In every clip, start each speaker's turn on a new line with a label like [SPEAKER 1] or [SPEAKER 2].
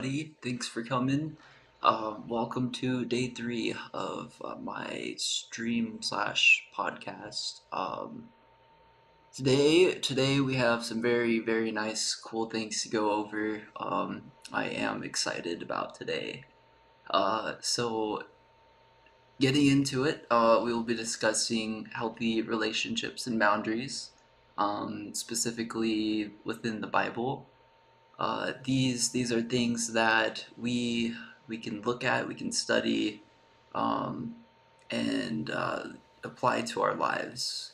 [SPEAKER 1] Thanks for coming. Welcome to day three of my stream slash podcast. Today we have some very nice, cool things to go over. I am excited about today. So getting into it, we will be discussing healthy relationships and boundaries, specifically within the Bible. These are things that we can look at, we can study, um, and apply to our lives.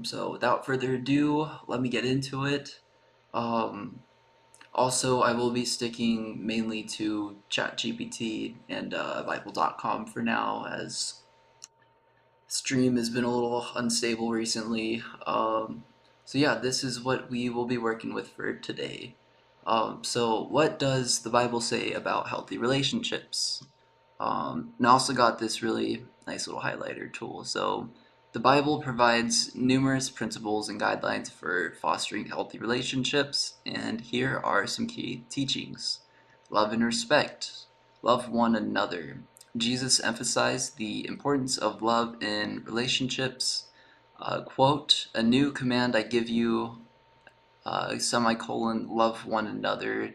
[SPEAKER 1] So without further ado, let me get into it. Um, Also, I will be sticking mainly to ChatGPT and Bible.com for now, as stream has been a little unstable recently. So yeah, this is what we will be working with for today. So what does the Bible say about healthy relationships? And I also got this really nice little highlighter tool. So the Bible provides numerous principles and guidelines for fostering healthy relationships, and here are some key teachings. Love and respect. Love one another. Jesus emphasized the importance of love in relationships. Quote, a new command I give you, semicolon, love one another.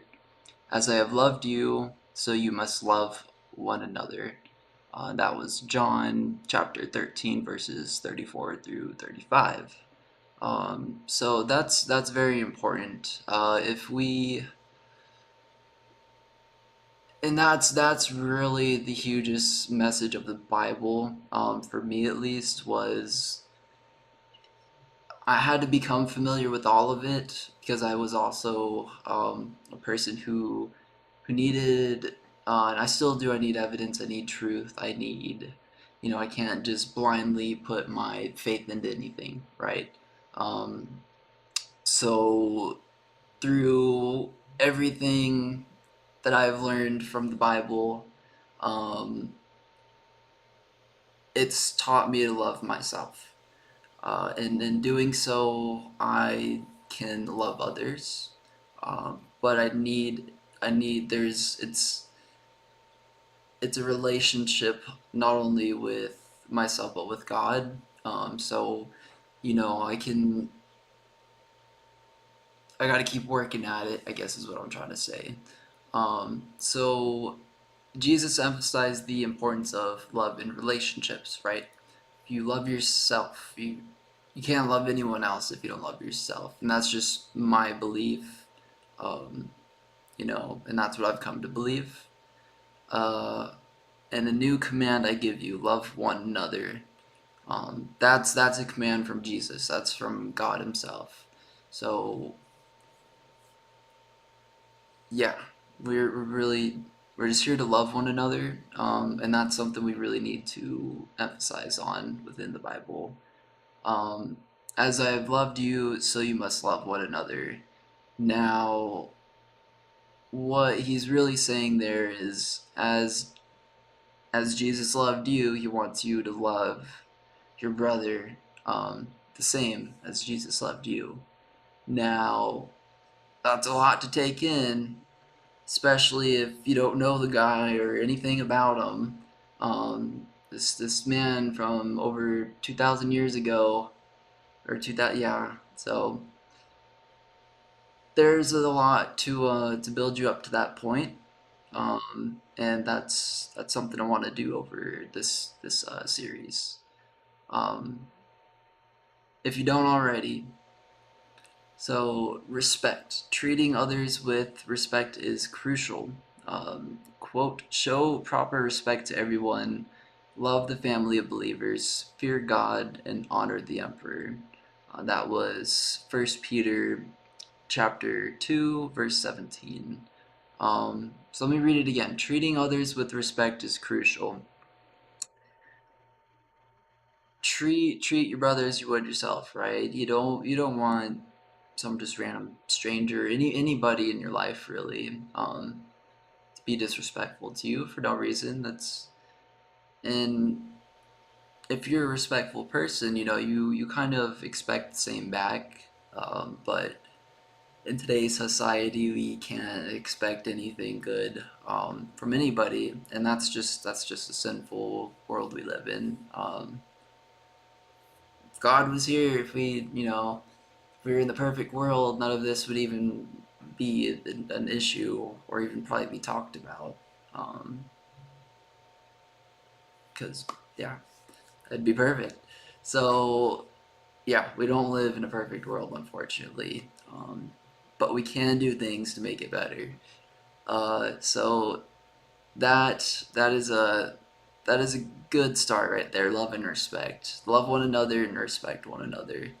[SPEAKER 1] As I have loved you, so you must love one another. That was John chapter 13, verses 34 through 35. So that's very important. If we and that's really the hugest message of the Bible, for me at least, was I had to become familiar with all of it because I was also a person who needed, and I still do. I need evidence. I need truth. I need, I can't just blindly put my faith into anything, right? Um, so through everything that I've learned from the Bible, um, it's taught me to love myself. And in doing so, I can love others. But it's a relationship not only with myself but with God. So, I I got to keep working at it, I guess is what I'm trying to say. So Jesus emphasized the importance of love in relationships, right? If you love yourself, you can't love anyone else if you don't love yourself, and that's just my belief. Um, and that's what I've come to believe. Uh, and a new command I give you: love one another. That's a command from Jesus. That's from God Himself. So yeah, we're just here to love one another, and that's something we really need to emphasize on within the Bible. Um, as I have loved you, so you must love one another. Now, what he's really saying there is, as Jesus loved you, he wants you to love your brother, the same as Jesus loved you. Now, that's a lot to take in, especially if you don't know the guy or anything about him. This man from over 2,000 years ago, or 2,000, yeah. So there's a lot to build you up to that point, and that's something I want to do over this series. Um, if you don't already, so respect, treating others with respect is crucial. Quote: show proper respect to everyone, love the family of believers, fear God, and honor the emperor. That was First Peter chapter 2, verse 17. So let me read it again. Treating others with respect is crucial. Treat your brother as you would yourself, right? You don't want some just random stranger, anybody in your life really, to be disrespectful to you for no reason. And if you're a respectful person, you kind of expect the same back. But in today's society, we can't expect anything good from anybody, and that's just a sinful world we live in. If God was here, if if we were in the perfect world, none of this would even be an issue or even probably be talked about. Um, because yeah, it'd be perfect. So yeah, we don't live in a perfect world, unfortunately. But we can do things to make it better. So that is a good start right there. Love and respect. Love one another and respect one another.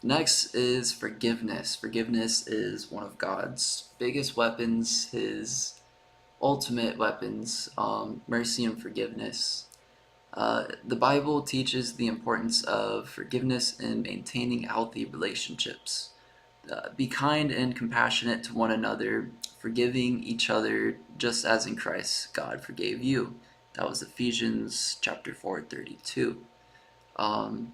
[SPEAKER 1] Next is forgiveness. Forgiveness is one of God's biggest weapons, his ultimate weapons, mercy and forgiveness. The Bible teaches the importance of forgiveness in maintaining healthy relationships. Be kind and compassionate to one another, forgiving each other just as in Christ God forgave you. That was Ephesians chapter 4:32. Um,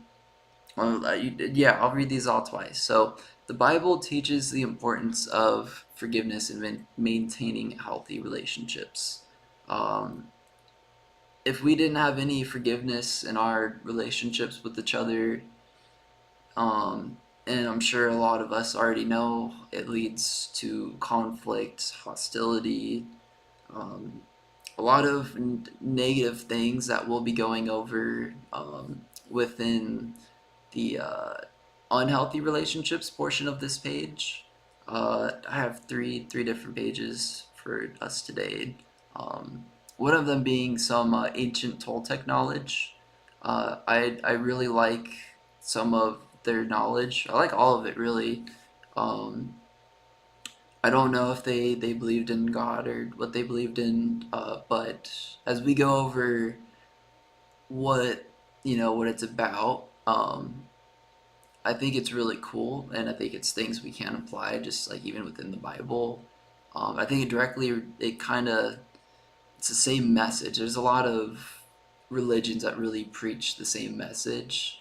[SPEAKER 1] yeah, I'll read these all twice. So, the Bible teaches the importance of forgiveness in maintaining healthy relationships. Um, if we didn't have any forgiveness in our relationships with each other, um, and I'm sure a lot of us already know, it leads to conflict, hostility, um, a lot of negative things that we'll be going over within the unhealthy relationships portion of this page. I have three different pages for us today. Um, One of them being some ancient Toltec knowledge. I really like some of their knowledge. I like all of it really. Um, I don't know if they believed in God or what they believed in, but as we go over what what it's about, I think it's really cool, and I think it's things we can apply, just like even within the Bible. I think it kind of, it's the same message. There's a lot of religions that really preach the same message,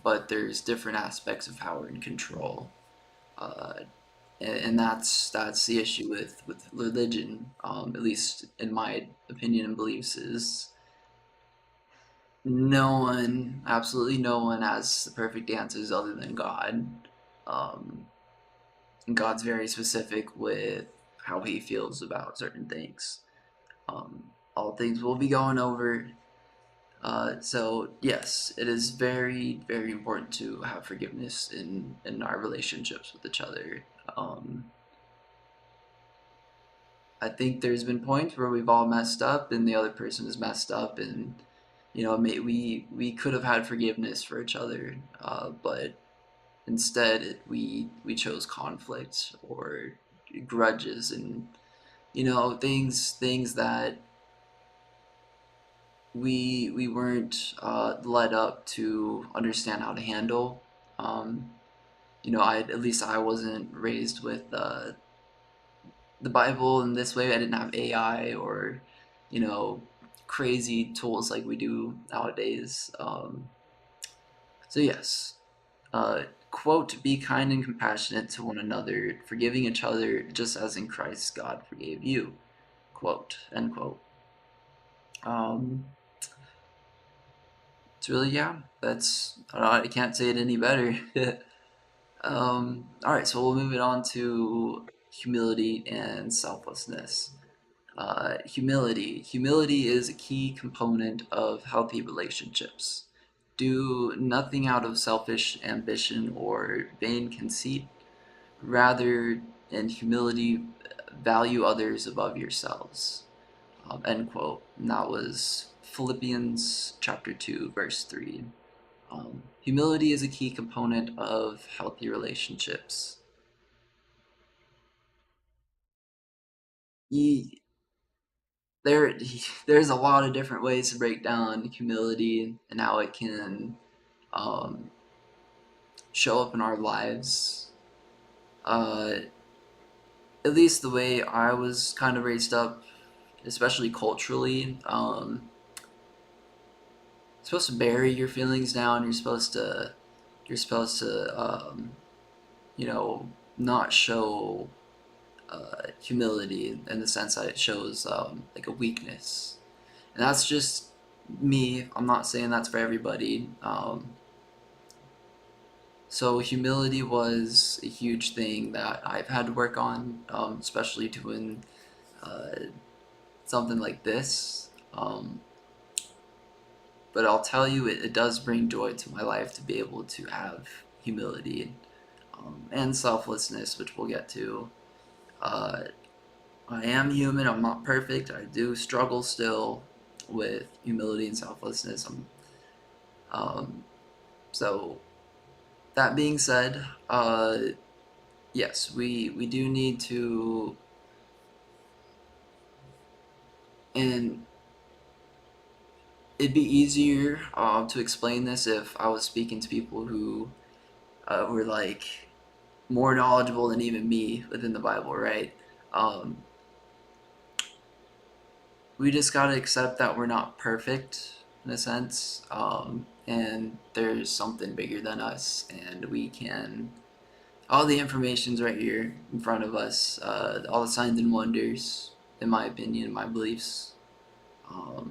[SPEAKER 1] but there's different aspects of power and control, uh, and that's the issue with religion, at least in my opinion and beliefs, is no one, absolutely no one, has the perfect answers other than God. Um, and God's very specific with how he feels about certain things. All things we'll be going over. So yes, it is very, very important to have forgiveness in our relationships with each other. Um, I think there's been points where we've all messed up and the other person has messed up, and we could have had forgiveness for each other, but instead we chose conflict or grudges, and things that we weren't led up to understand how to handle. Um, I at least I wasn't raised with the Bible in this way. I didn't have AI or you know crazy tools like we do nowadays. So yes, uh, quote, be kind and compassionate to one another, forgiving each other just as in Christ God forgave you. Quote, end quote. Um, it's really, yeah, I can't say it any better. All right, so we'll move it on to humility and selflessness. Humility is a key component of healthy relationships. Do nothing out of selfish ambition or vain conceit. Rather, in humility, value others above yourselves. End quote. And that was Philippians chapter 2, verse 3. Humility is a key component of healthy relationships. Ye, there, there's a lot of different ways to break down humility and how it can um, show up in our lives. Uh, at least the way I was kind of raised up, especially culturally, you're supposed to bury your feelings down. You're supposed to not show humility in the sense that it shows like a weakness. And that's just me. I'm not saying that's for everybody. So humility was a huge thing that I've had to work on, especially doing uh, something like this. But I'll tell you, it does bring joy to my life to be able to have humility and selflessness, which we'll get to. Uh, I am human. I'm not perfect. I do struggle still with humility and selflessness. Um, so that being said, yes, we do need to, and it'd be easier to explain this if I was speaking to people who were like more knowledgeable than even me within the Bible, right? Um, we just gotta accept that we're not perfect in a sense, and there's something bigger than us, and we can. All the information's right here in front of us. All the signs and wonders, in my opinion, my beliefs. I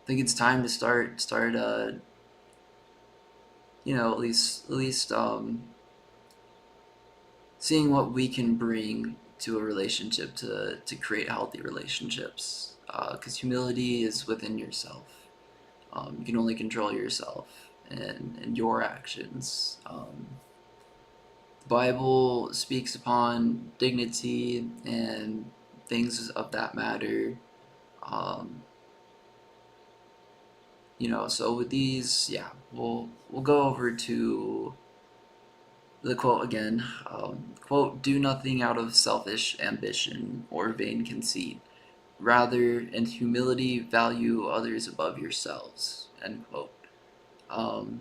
[SPEAKER 1] think it's time to start. At least seeing what we can bring to a relationship to create healthy relationships. Because humility is within yourself. You can only control yourself and your actions. The Bible speaks upon dignity and things of that matter. Um, so with these, yeah, we'll go over to the quote again. Quote, do nothing out of selfish ambition or vain conceit. Rather, in humility, value others above yourselves. End quote. Um,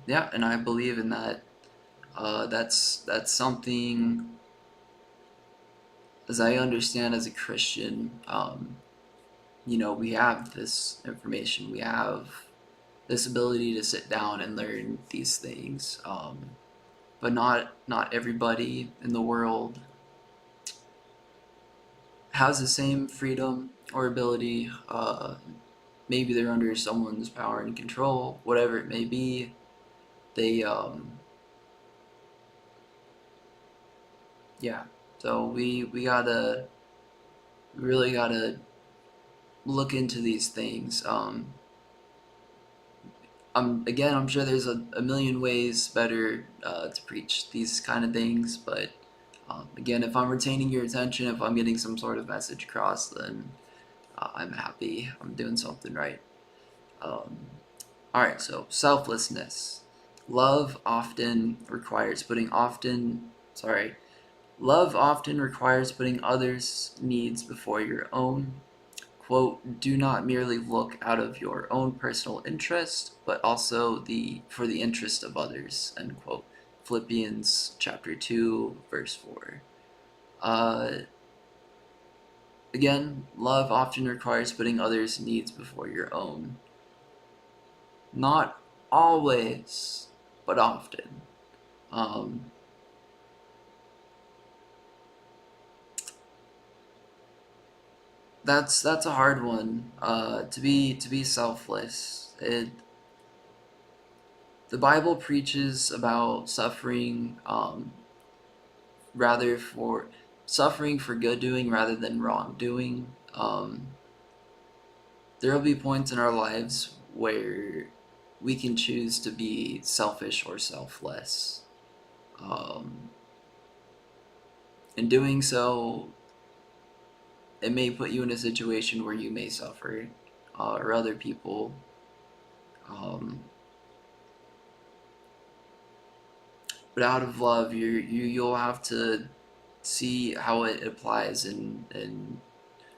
[SPEAKER 1] yeah, and I believe in that. That's something, as I understand as a Christian. We have this information. We have this ability to sit down and learn these things. But not everybody in the world has the same freedom or ability. Maybe they're under someone's power and control, whatever it may be. They yeah. So we really gotta look into these things. I'm sure there's a million ways better to preach these kind of things, but again, if I'm retaining your attention, if I'm getting some sort of message across, then I'm happy. I'm doing something right. Um, all right, so selflessness. Love often requires putting often, sorry, Love often requires putting others' needs before your own. Quote, do not merely look out of your own personal interest, but also for the interest of others, end quote. Philippians chapter 2, verse 4. Uh, Again, love often requires putting others' needs before your own. Not always, but often. Um, that's a hard one. To be selfless. The Bible preaches about rather for suffering for good doing rather than wrongdoing. There will be points in our lives where we can choose to be selfish or selfless. Um, in doing so, it may put you in a situation where you may suffer, or other people. Um, but out of love, you'll have to see how it applies and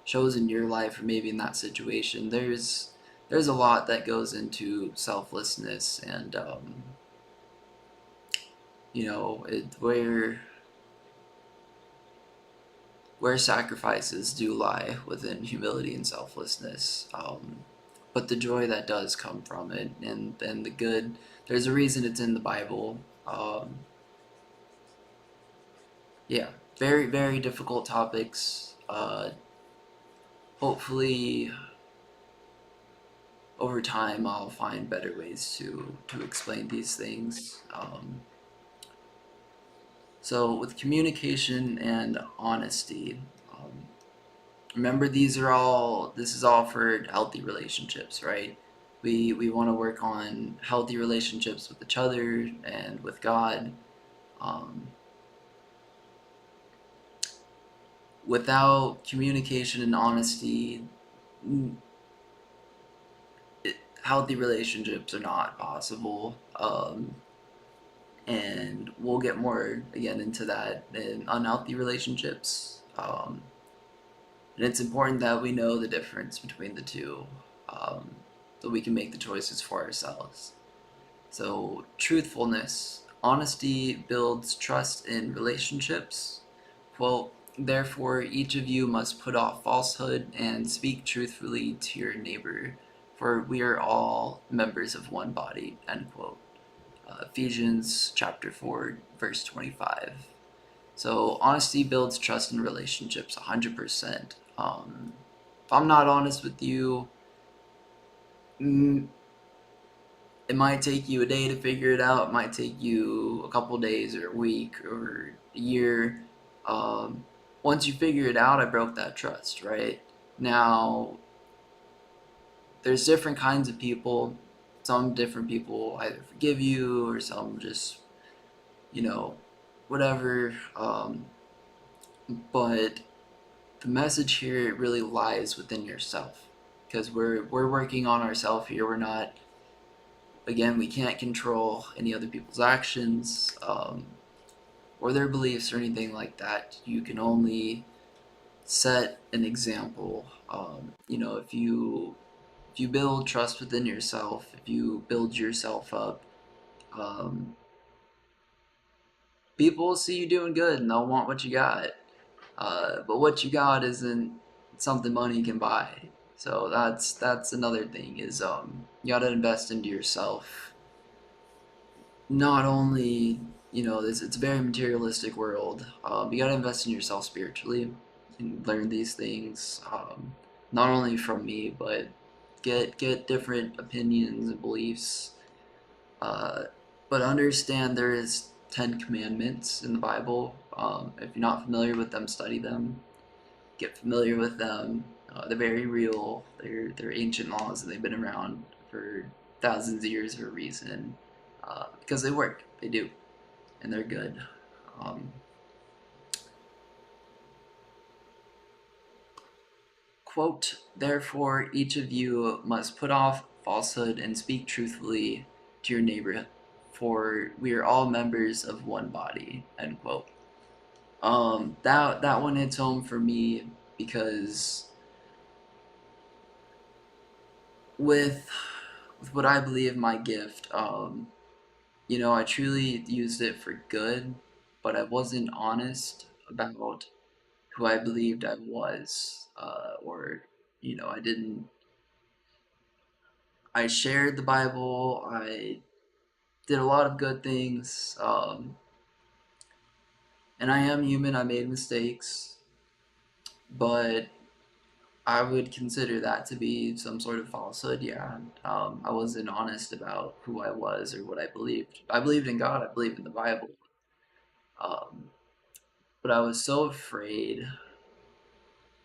[SPEAKER 1] shows in your life, or maybe in that situation. There's a lot that goes into selflessness, and where sacrifices do lie within humility and selflessness. but the joy that does come from it, and the good. There's a reason it's in the Bible. Yeah, very very difficult topics. Hopefully, over time, I'll find better ways to explain these things. So with communication and honesty, um, remember this is all for healthy relationships, right? We want to work on healthy relationships with each other and with God. Um, Without communication and honesty, healthy relationships are not possible. And we'll get more again into that in unhealthy relationships. And it's important that we know the difference between the two, um, so we can make the choices for ourselves. So, truthfulness, honesty builds trust in relationships. Quote, therefore, each of you must put off falsehood and speak truthfully to your neighbor, for we are all members of one body, end quote. Ephesians chapter 4, verse 25. So, honesty builds trust in relationships 100%. If I'm not honest with you, mm, it might take you a day to figure it out. It might take you a couple days or a week or a year. Um, Once you figure it out, I broke that trust, right? Now, there's different kinds of people. Some different people either forgive you or some just, you know, whatever. But the message here really lies within yourself because we're working on ourselves here. We're not, again, we can't control any other people's actions, or their beliefs or anything like that. You can only set an example. If you build trust within yourself, if you build yourself up, um, people will see you doing good and they'll want what you got. But what you got isn't something money can buy. So that's another thing is you gotta invest into yourself. Not only it's a very materialistic world. You gotta invest in yourself spiritually and learn these things. Not only from me, but get different opinions and beliefs. Uh, but understand there is 10 commandments in the Bible. If you're not familiar with them, study them. Get familiar with them. They're very real. They're ancient laws and they've been around for thousands of years for a reason. Because they work. They do, and they're good. Um, Quote, therefore, each of you must put off falsehood and speak truthfully to your neighbor, for we are all members of one body, end quote. That one hits home for me because with with what I believe my gift, I truly used it for good, but I wasn't honest about who I believed I was, or I didn't. I shared the Bible. I did a lot of good things, and I am human. I made mistakes, but I would consider that to be some sort of falsehood. Yeah, I wasn't honest about who I was or what I believed. I believed in God. I believed in the Bible, um, but I was so afraid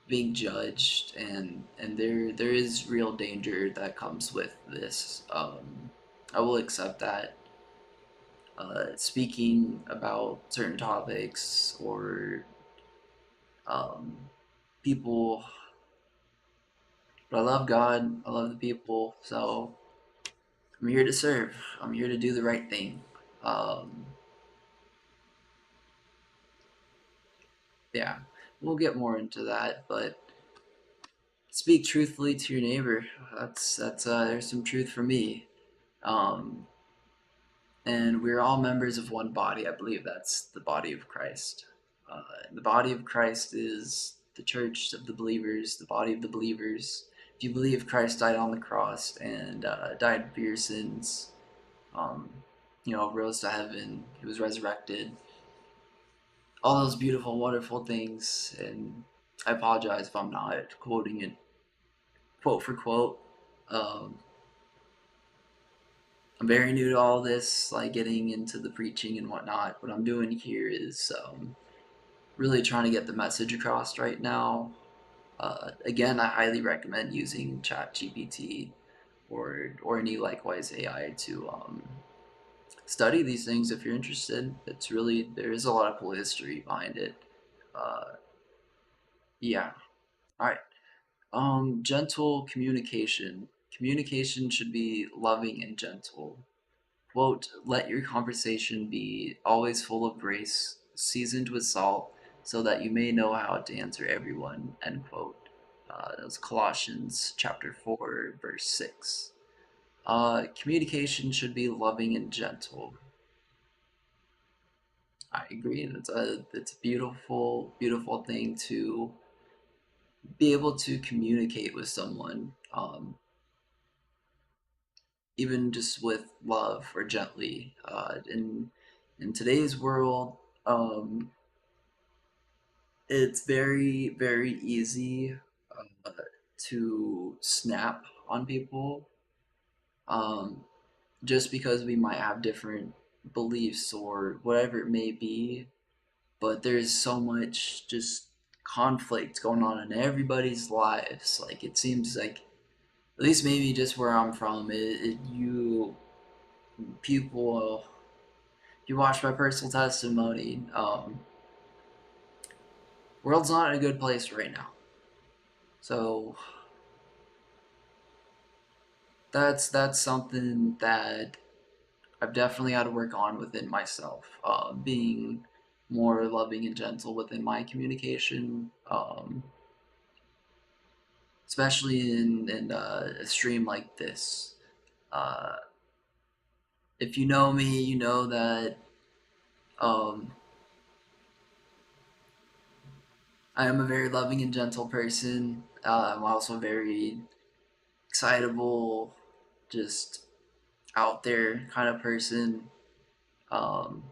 [SPEAKER 1] being judged, and there is real danger that comes with this. I will accept that. Speaking about certain topics or um, people, but I love God. I love the people, so I'm here to serve. I'm here to do the right thing. Um, yeah, we'll get more into that, but speak truthfully to your neighbor. That's there's some truth for me. Um, and we're all members of one body. I believe that's the body of Christ. The body of Christ is the church of the believers, the body of the believers. if you believe Christ died on the cross and died for your sins, um, rose to heaven, he was resurrected, all those beautiful, wonderful things. And I apologize if I'm not quoting it quote for quote. Um, I'm very new to all this, like getting into the preaching and whatnot. What I'm doing here is really trying to get the message across right now. Again, I highly recommend using ChatGPT or any likewise AI to study these things if you're interested. It's really there is a lot of cool history behind it. Uh, yeah. All right. Gentle communication. Communication should be loving and gentle. Quote, let your conversation be always full of grace, seasoned with salt, so that you may know how to answer everyone, end quote. That was Colossians chapter 4, verse 6. Communication should be loving and gentle. I agree. It's a beautiful, beautiful thing to be able to communicate with someone, even just with love or gently. In today's world, it's very, very easy to snap on people, um, just because we might have different beliefs or whatever it may be. But there's so much just conflict going on in everybody's lives. Like it seems like, at least maybe just where I'm from, you people, you watch my personal testimony. World's not in a good place right now. So that's something that I've definitely had to work on within myself. Being more loving and gentle within my communication, especially in a stream like this. Uh, if you know me, you know that um, I am a very loving and gentle person. I'm also very excitable, just out there kind of person. Um,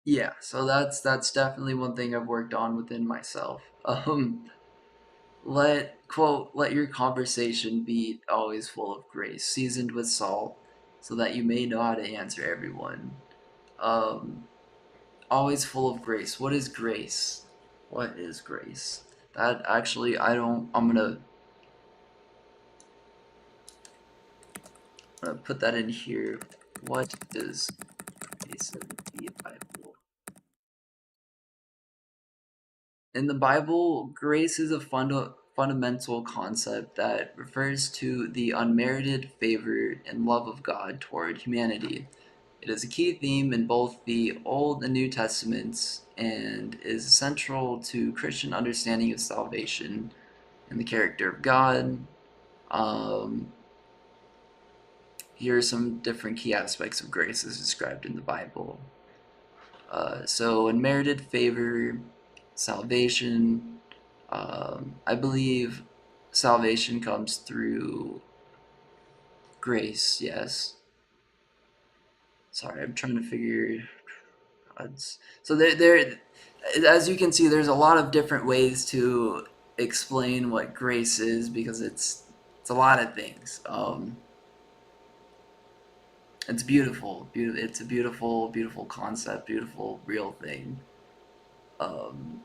[SPEAKER 1] yeah, so that's definitely one thing I've worked on within myself. Let your conversation be always full of grace, seasoned with salt, so that you may know how to answer everyone. Um, always full of grace. What is grace? What is grace? That actually, I don't. I'm gonna put that in here. What is grace in the Bible? In the Bible, grace is a fundamental concept that refers to the unmerited favor and love of God toward humanity. It is a key theme in both the Old and New Testaments and is central to Christian understanding of salvation and the character of God. Um, Here are some different key aspects of grace as described in the Bible. So, unmerited favor, salvation. I believe salvation comes through grace, yes. Sorry, I'm trying to figure. So as you can see, there's a lot of different ways to explain what grace is because it's a lot of things. It's beautiful, beautiful. It's a beautiful, beautiful concept, beautiful, real thing. Um,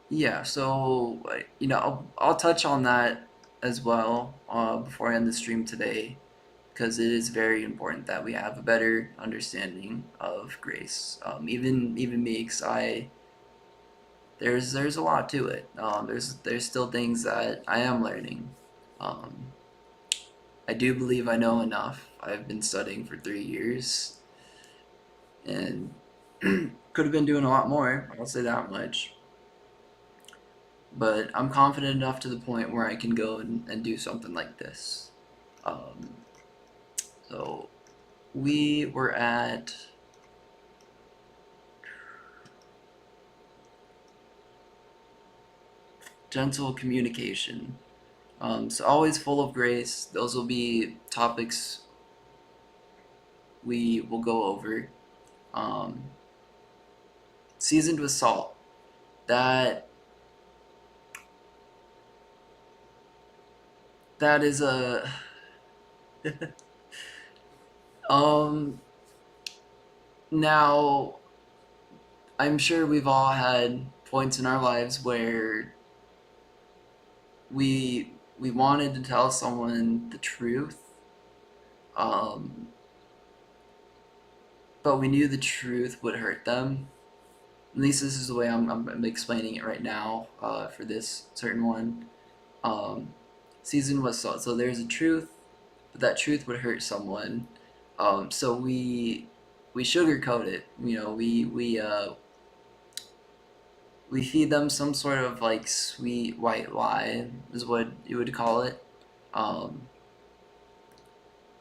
[SPEAKER 1] yeah, so I'll touch on that as well before I end the stream today, because it is very important that we have a better understanding of grace. Even me, because there's a lot to it. There's still things that I am learning. Um, I do believe I know enough. I've been studying for 3 years, and could have been doing a lot more. I'll say that much. But I'm confident enough to the point where I can go and do something like this. Um, so we were at gentle communication. So always full of grace. Those will be topics we will go over. Um, Seasoned with salt. That that is a um now I'm sure we've all had points in our lives where we wanted to tell someone the truth, um, but we knew the truth would hurt them. At least this is the way I'm explaining it right now for this certain one. Um, Season was so there's a truth, but that truth would hurt someone. So we sugarcoat it. You know, we feed them some sort of like sweet white lie is what you would call it. Um,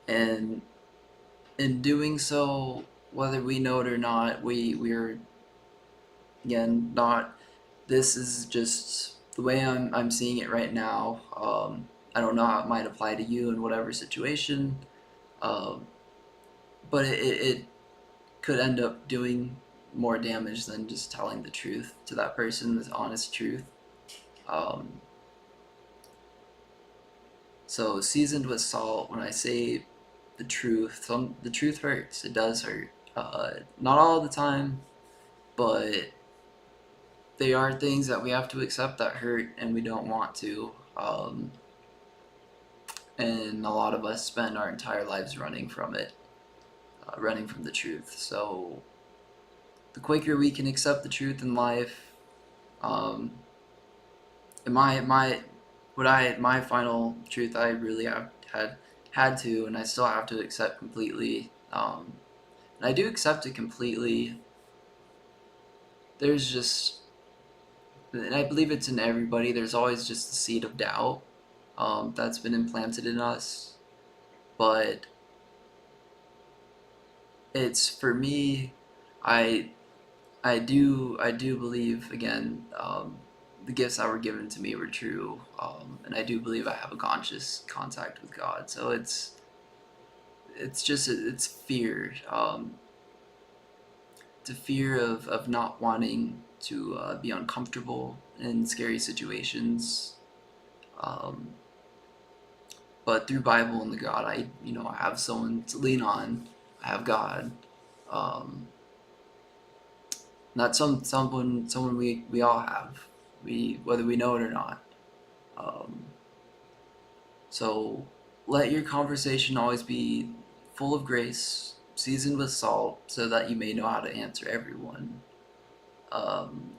[SPEAKER 1] and in doing so, whether we know it or not, we're again not. This is just the way I'm seeing it right now. I don't know how it might apply to you in whatever situation, um, but it could end up doing more damage than just telling the truth to that person, the honest truth. Um, so seasoned with salt. When I say the truth, the truth hurts. It does hurt. Not all the time, but they are things that we have to accept that hurt, and we don't want to. And a lot of us spend our entire lives running from it, running from the truth. So the quicker we can accept the truth in life, um, and my final truth I really have had to, and I still have to accept completely. And I do accept it completely. There's just, and I believe it's in everybody. There's always just the seed of doubt that's been implanted in us, but it's for me. I I do believe again. The gifts that were given to me were true, and I do believe I have a conscious contact with God. So it's just it's fear. It's a fear of not wanting to be uncomfortable in scary situations. Um, but through Bible and the God, I have someone to lean on. I have God. Um, Not someone we all have, we whether we know it or not. Um, so let your conversation always be full of grace, seasoned with salt, so that you may know how to answer everyone. Um,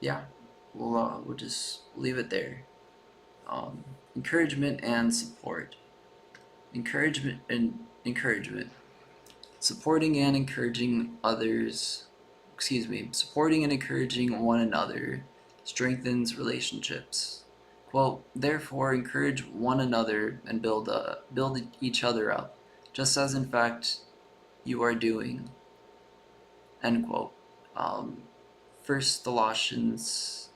[SPEAKER 1] yeah, we'll just leave it there. Um, Encouragement and support. Encouragement. Supporting and encouraging others, supporting and encouraging one another strengthens relationships. Quote, therefore encourage one another and build each other up, just as in fact you are doing. End quote. Um, First Colossians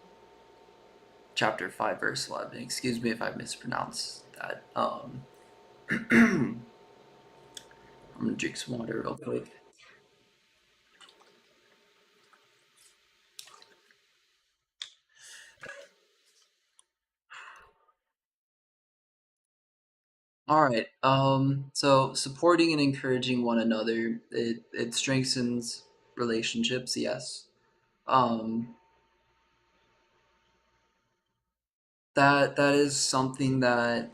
[SPEAKER 1] chapter 5 verse 11. Excuse me if I mispronounce that. I'm gonna drink some water real quick. All right. So supporting and encouraging one another, it strengthens relationships, yes. Um, that is something that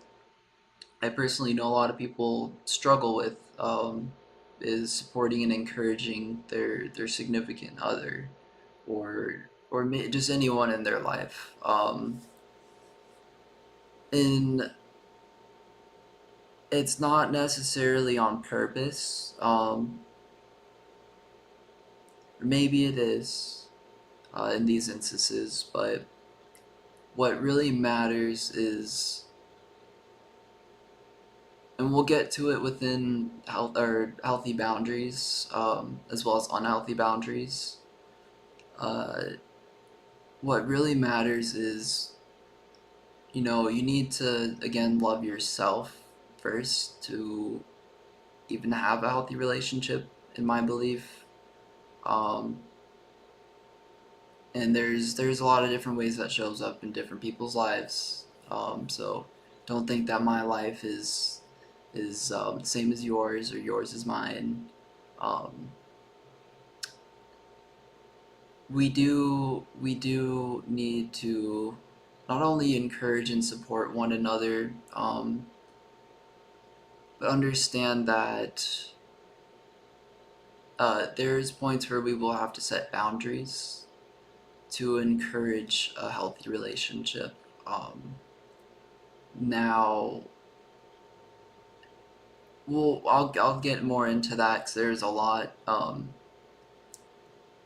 [SPEAKER 1] I personally know a lot of people struggle with, is supporting and encouraging their significant other or just anyone in their life. And it's not necessarily on purpose. Maybe it is in these instances, but what really matters is, and we'll get to it within health or healthy boundaries, as well as unhealthy boundaries. uh, what really matters is, you need to, again, love yourself first to even have a healthy relationship, in my belief. Um, and there's a lot of different ways that shows up in different people's lives. So don't think that my life is the same as yours or yours is mine. Um, we do need to not only encourage and support one another, but understand that there's points where we will have to set boundaries to encourage a healthy relationship. Um, Now, I'll get more into that because there's a lot.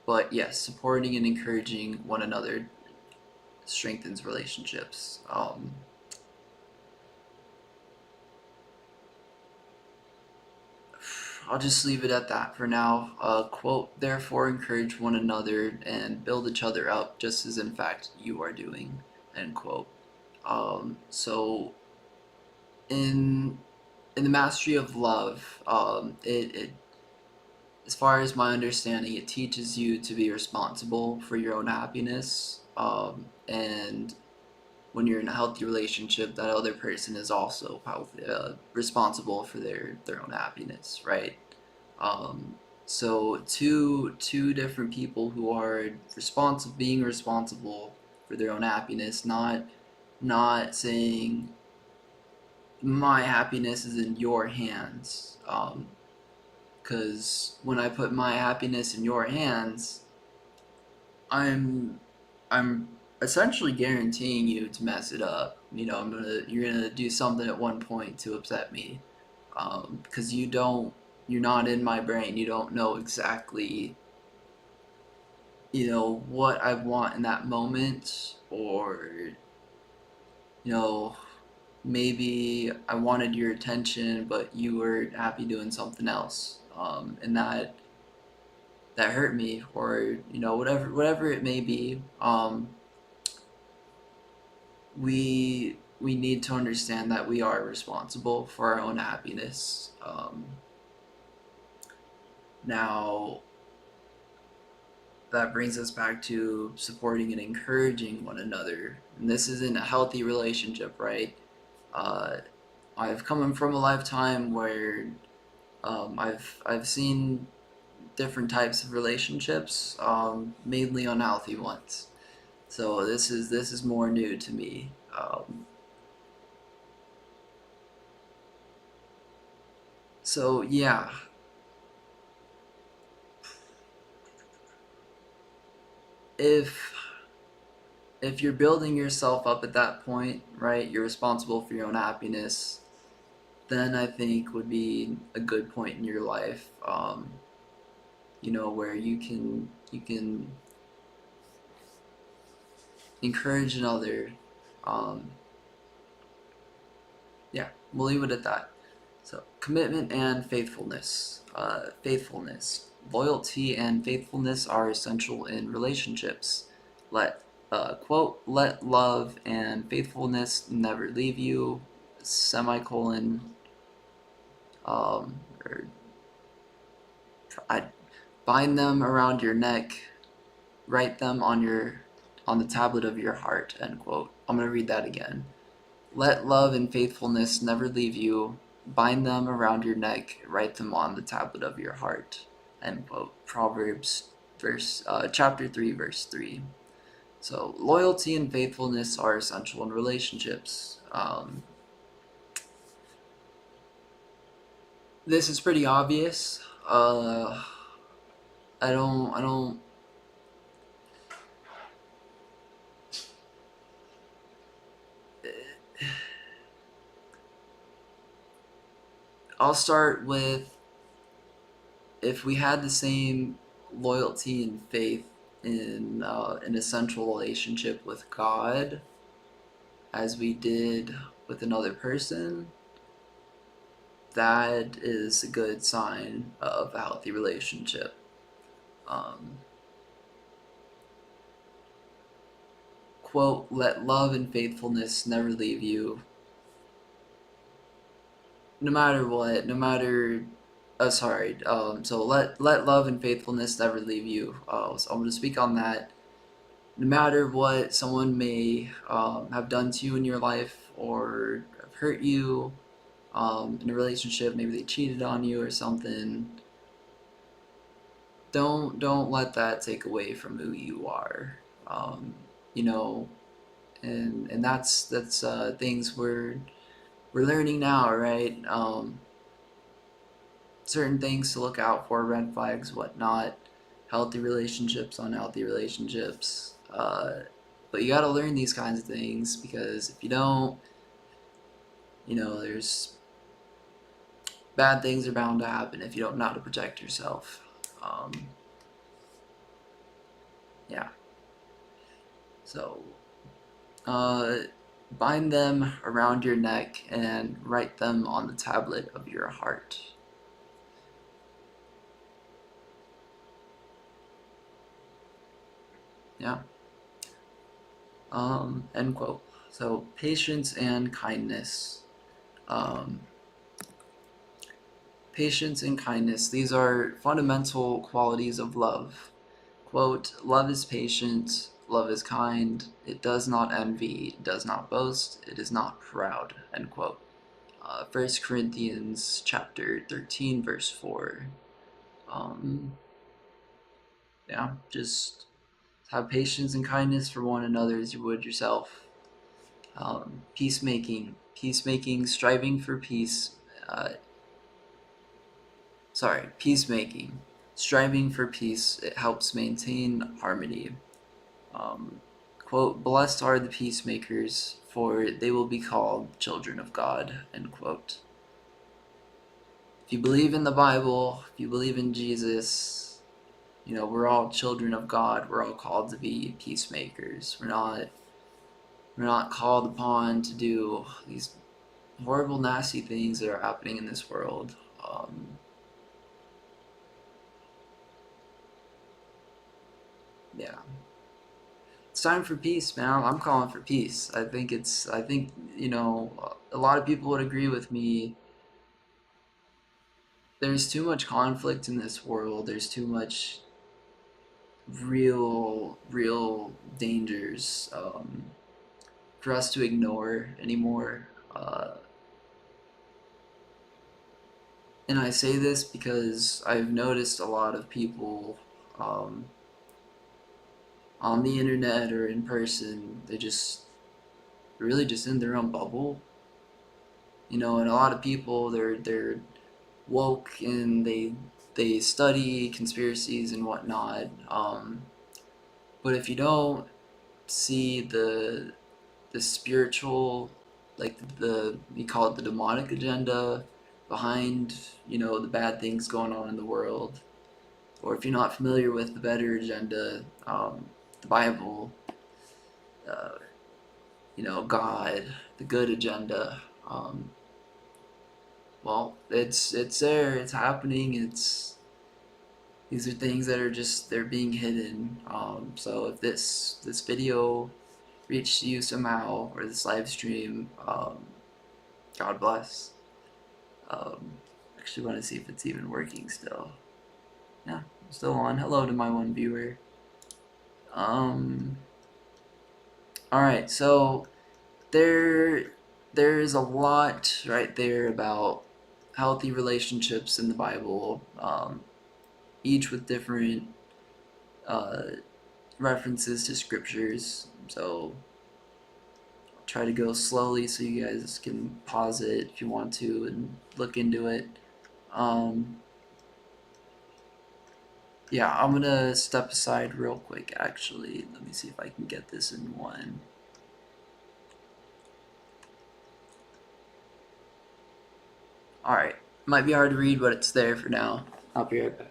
[SPEAKER 1] But yes, supporting and encouraging one another strengthens relationships. I'll just leave it at that for now. Quote, therefore encourage one another and build each other up, just as in fact you are doing, end quote. So in the mastery of love, it as far as my understanding, it teaches you to be responsible for your own happiness. And when you're in a healthy relationship, that other person is also responsible for their own happiness, right? Um, so two different people who are being responsible for their own happiness, not saying my happiness is in your hands. Because when I put my happiness in your hands, I'm I'm essentially guaranteeing you to mess it up. You're gonna do something at one point to upset me, because you're not in my brain. You don't know exactly what I want in that moment, or you know maybe I wanted your attention, but you were happy doing something else, and that hurt me, or whatever it may be. We need to understand that we are responsible for our own happiness. Now that brings us back to supporting and encouraging one another, and this is in a healthy relationship, right? uh, I've come from a lifetime where I've seen different types of relationships, mainly unhealthy ones. So this is more new to me. So yeah, if you're building yourself up at that point, right, you're responsible for your own happiness. Then I think would be a good point in your life, where you can encourage another. Um, yeah, we'll leave it at that. So, commitment and faithfulness. Loyalty and faithfulness are essential in relationships. Let love and faithfulness never leave you, semicolon, or I bind them around your neck, write them on the tablet of your heart, end quote. I'm going to read that again. Let love and faithfulness never leave you. Bind them around your neck. Write them on the tablet of your heart. End quote. Proverbs, chapter 3, verse 3. So loyalty and faithfulness are essential in relationships. This is pretty obvious. I don't. I'll start with, if we had the same loyalty and faith in an essential relationship with God as we did with another person, that is a good sign of a healthy relationship. Um, quote, let love and faithfulness never leave you. No matter what, no matter sorry, so let love and faithfulness never leave you. So I'm going to speak on that. No matter what someone may have done to you in your life or have hurt you in a relationship, maybe they cheated on you or something. Don't let that take away from who you are. Um, you know, and that's things we're learning now, right? Certain things to look out for, red flags, whatnot, healthy relationships, unhealthy relationships. But you got to learn these kinds of things because if you don't, there's bad things are bound to happen if you don't know how to protect yourself. Um, yeah. So, uh, bind them around your neck and write them on the tablet of your heart. Yeah. End quote. So, patience and kindness. Um, Patience and kindness, these are fundamental qualities of love. Quote, love is patient, love is kind, it does not envy, it does not boast, it is not proud, end quote. 1 Corinthians chapter 13, verse 4. Um, yeah, just have patience and kindness for one another as you would yourself. Peacemaking, striving for peace, uh, peacemaking. Striving for peace, it helps maintain harmony. Um, quote, blessed are the peacemakers, for they will be called children of God, end quote. If you believe in the Bible, if you believe in Jesus, we're all children of God. We're all called to be peacemakers. We're not called upon to do these horrible, nasty things that are happening in this world. Yeah, it's time for peace, man. I'm calling for peace. I think a lot of people would agree with me. There's too much conflict in this world. There's too much real dangers for us to ignore anymore. And I say this because I've noticed a lot of people um, on the internet or in person, they just really just in their own bubble, and a lot of people they're woke and they study conspiracies and whatnot. But if you don't see the spiritual, like the we call it the demonic agenda behind the bad things going on in the world, or if you're not familiar with the better agenda, the Bible, uh, God, the good agenda. Well, it's there, it's happening. These are things that are just they're being hidden. So if this video reached you somehow, or this live stream, God bless. Um, Actually want to see if it's even working still. Yeah, I'm still on. Hello to my one viewer. All right, so there there's a lot right there about healthy relationships in the Bible, each with different uh, references to scriptures. So I'll try to go slowly so you guys can pause it if you want to and look into it. Um, yeah, I'm gonna step aside real quick actually. Let me see if I can get this in one. Alright, might be hard to read, but it's there for now. I'll be right back.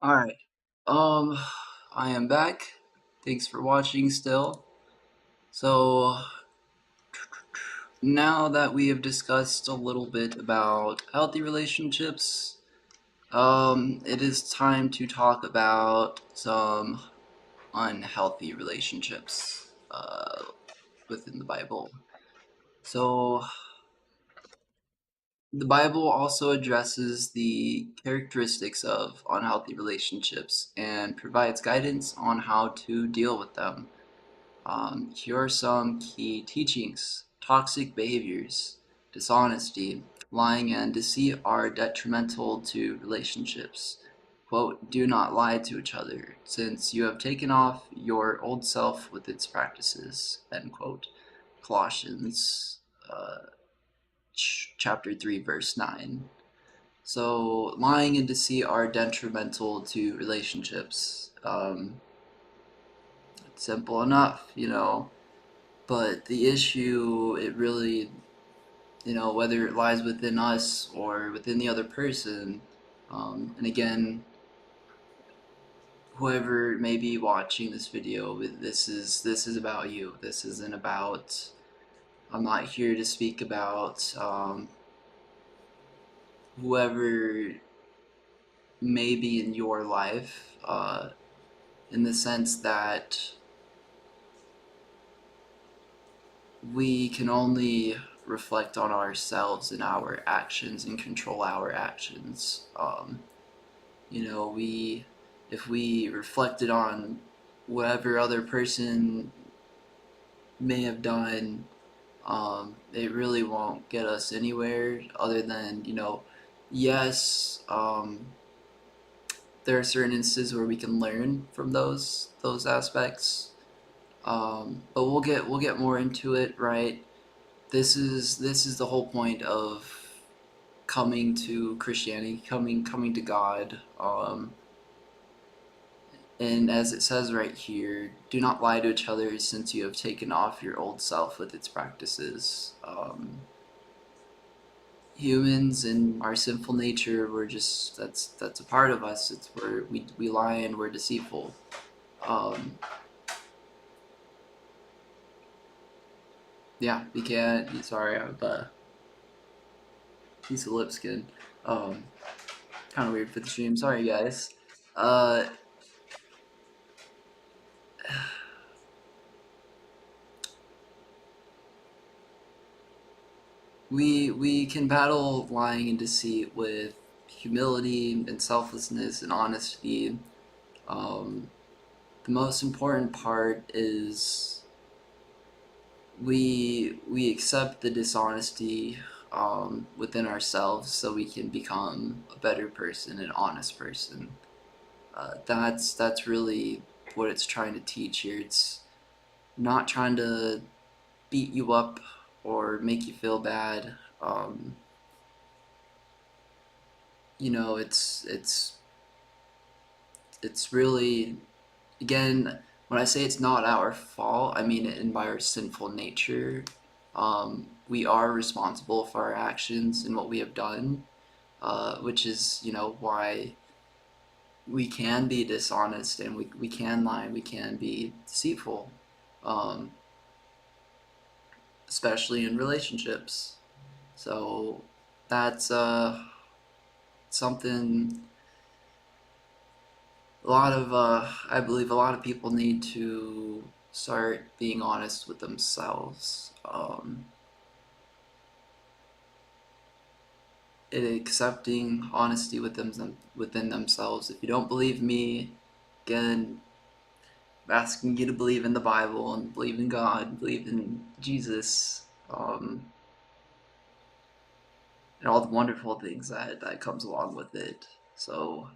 [SPEAKER 1] All right. Um, I am back. Thanks for watching still. So, now that we have discussed a little bit about healthy relationships, it is time to talk about some unhealthy relationships within the Bible. So, the Bible also addresses the characteristics of unhealthy relationships and provides guidance on how to deal with them. Here are some key teachings. Toxic behaviors, dishonesty, lying, and deceit are detrimental to relationships. Quote, do not lie to each other, since you have taken off your old self with its practices. End quote. Colossians chapter 3, verse 9. So, lying and deceit are detrimental to relationships. Simple enough, but the issue, it really, whether it lies within us or within the other person, and again, whoever may be watching this video, this is about you. This isn't about. I'm not here to speak about whoever may be in your life, in the sense that we can only reflect on ourselves and our actions and control our actions. We if we reflected on whatever other person may have done, it really won't get us anywhere other than, yes, there are certain instances where we can learn from those aspects. But we'll get more into it, right? This is the whole point of coming to Christianity, coming to God. And as it says right here, do not lie to each other, since you have taken off your old self with its practices. Humans and our sinful nature, we're just that's a part of us. It's where we lie and we're deceitful. Um, yeah, we can't. Sorry, I have a piece of lip skin. Um, Kind of weird for the stream. Sorry, guys. Uh, we can battle lying and deceit with humility and selflessness and honesty. Um, the most important part is we accept the dishonesty within ourselves so we can become a better person, an honest person. That's really what it's trying to teach here. It's not trying to beat you up or make you feel bad. Um, it's really, again, when I say it's not our fault, I mean it in by our sinful nature. We are responsible for our actions and what we have done, which is, why we can be dishonest and we can lie, we can be deceitful, um, especially in relationships. So that's something I believe a lot of people need to start being honest with themselves, and accepting honesty within themselves. If you don't believe me, again, I'm asking you to believe in the Bible and believe in God, believe in Jesus, and all the wonderful things that comes along with it. So,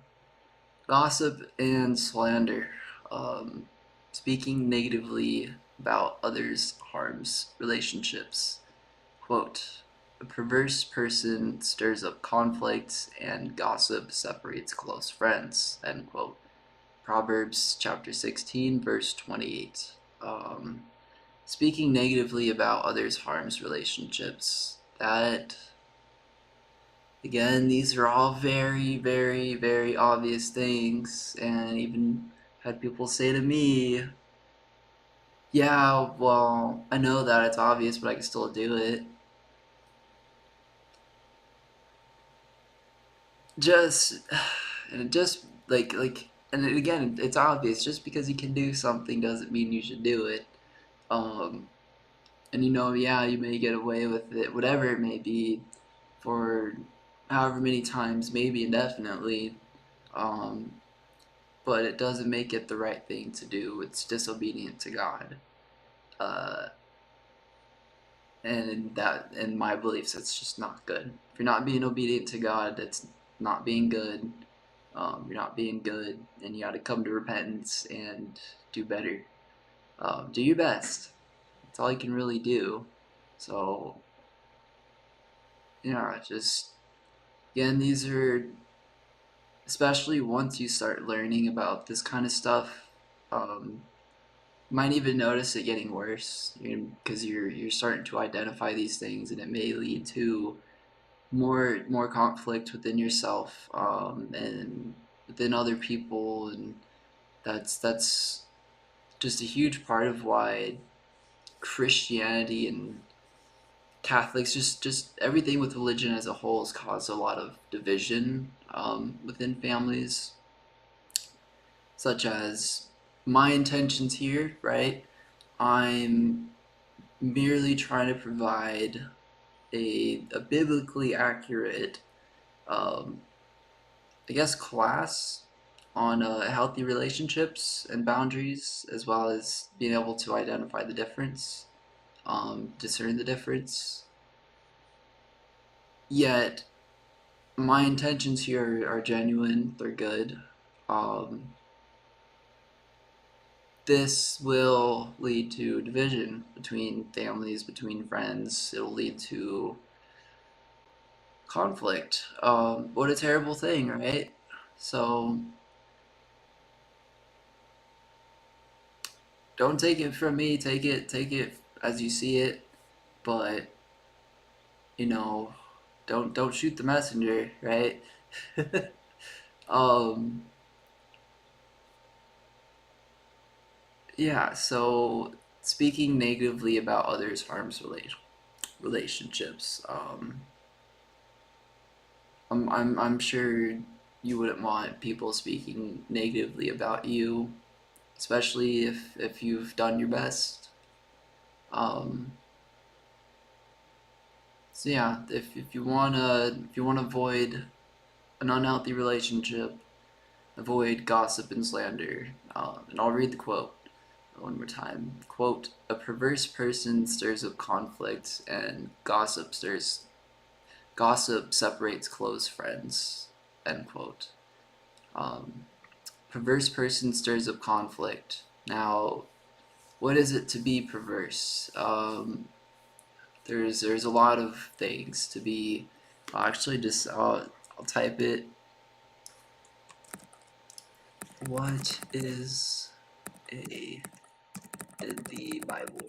[SPEAKER 1] gossip and slander. Um, Speaking negatively about others harms relationships. Quote, a perverse person stirs up conflicts and gossip separates close friends. End quote. Proverbs chapter 16, verse 28. Um, Speaking negatively about others harms relationships. That Again, these are all very, very, very obvious things, and even had people say to me, yeah, well, I know that it's obvious, but I can still do it. Just, and it just, and again, it's obvious, just because you can do something doesn't mean you should do it. Um, and yeah, you may get away with it, whatever it may be, for however many times, maybe indefinitely. Um, but it doesn't make it the right thing to do. It's disobedient to God. Uh, and in my beliefs, it's just not good. If you're not being obedient to God, that's not being good. You're not being good, and you got to come to repentance and do better. Do your best. That's all you can really do. So, just again, these are, especially once you start learning about this kind of stuff. You might even notice it getting worse because you're starting to identify these things, and it may lead to more conflict within yourself, and within other people, and that's just a huge part of why Christianity and Catholics, just everything with religion as a whole, has caused a lot of division, within families, such as my intentions here, right? I'm merely trying to provide a biblically accurate, um, I guess, class on healthy relationships and boundaries, as well as being able to identify the difference, discern the difference. Yet, my intentions here are genuine, they're good. Um, this will lead to division between families, between friends. It'll lead to conflict. What a terrible thing, right? So don't take it from me. Take it as you see it. But you know, don't shoot the messenger, right? um, yeah. So speaking negatively about others harms relationships. I'm sure you wouldn't want people speaking negatively about you, especially if you've done your best. Um, so yeah, if you wanna avoid an unhealthy relationship, avoid gossip and slander. And I'll read the quote one more time. Quote: "A perverse person stirs up conflict, and gossip separates close friends." End quote. Um, Perverse person stirs up conflict. Now, what is it to be perverse? There's a lot of things to be. I'll actually just I'll type it. What is a in the Bible?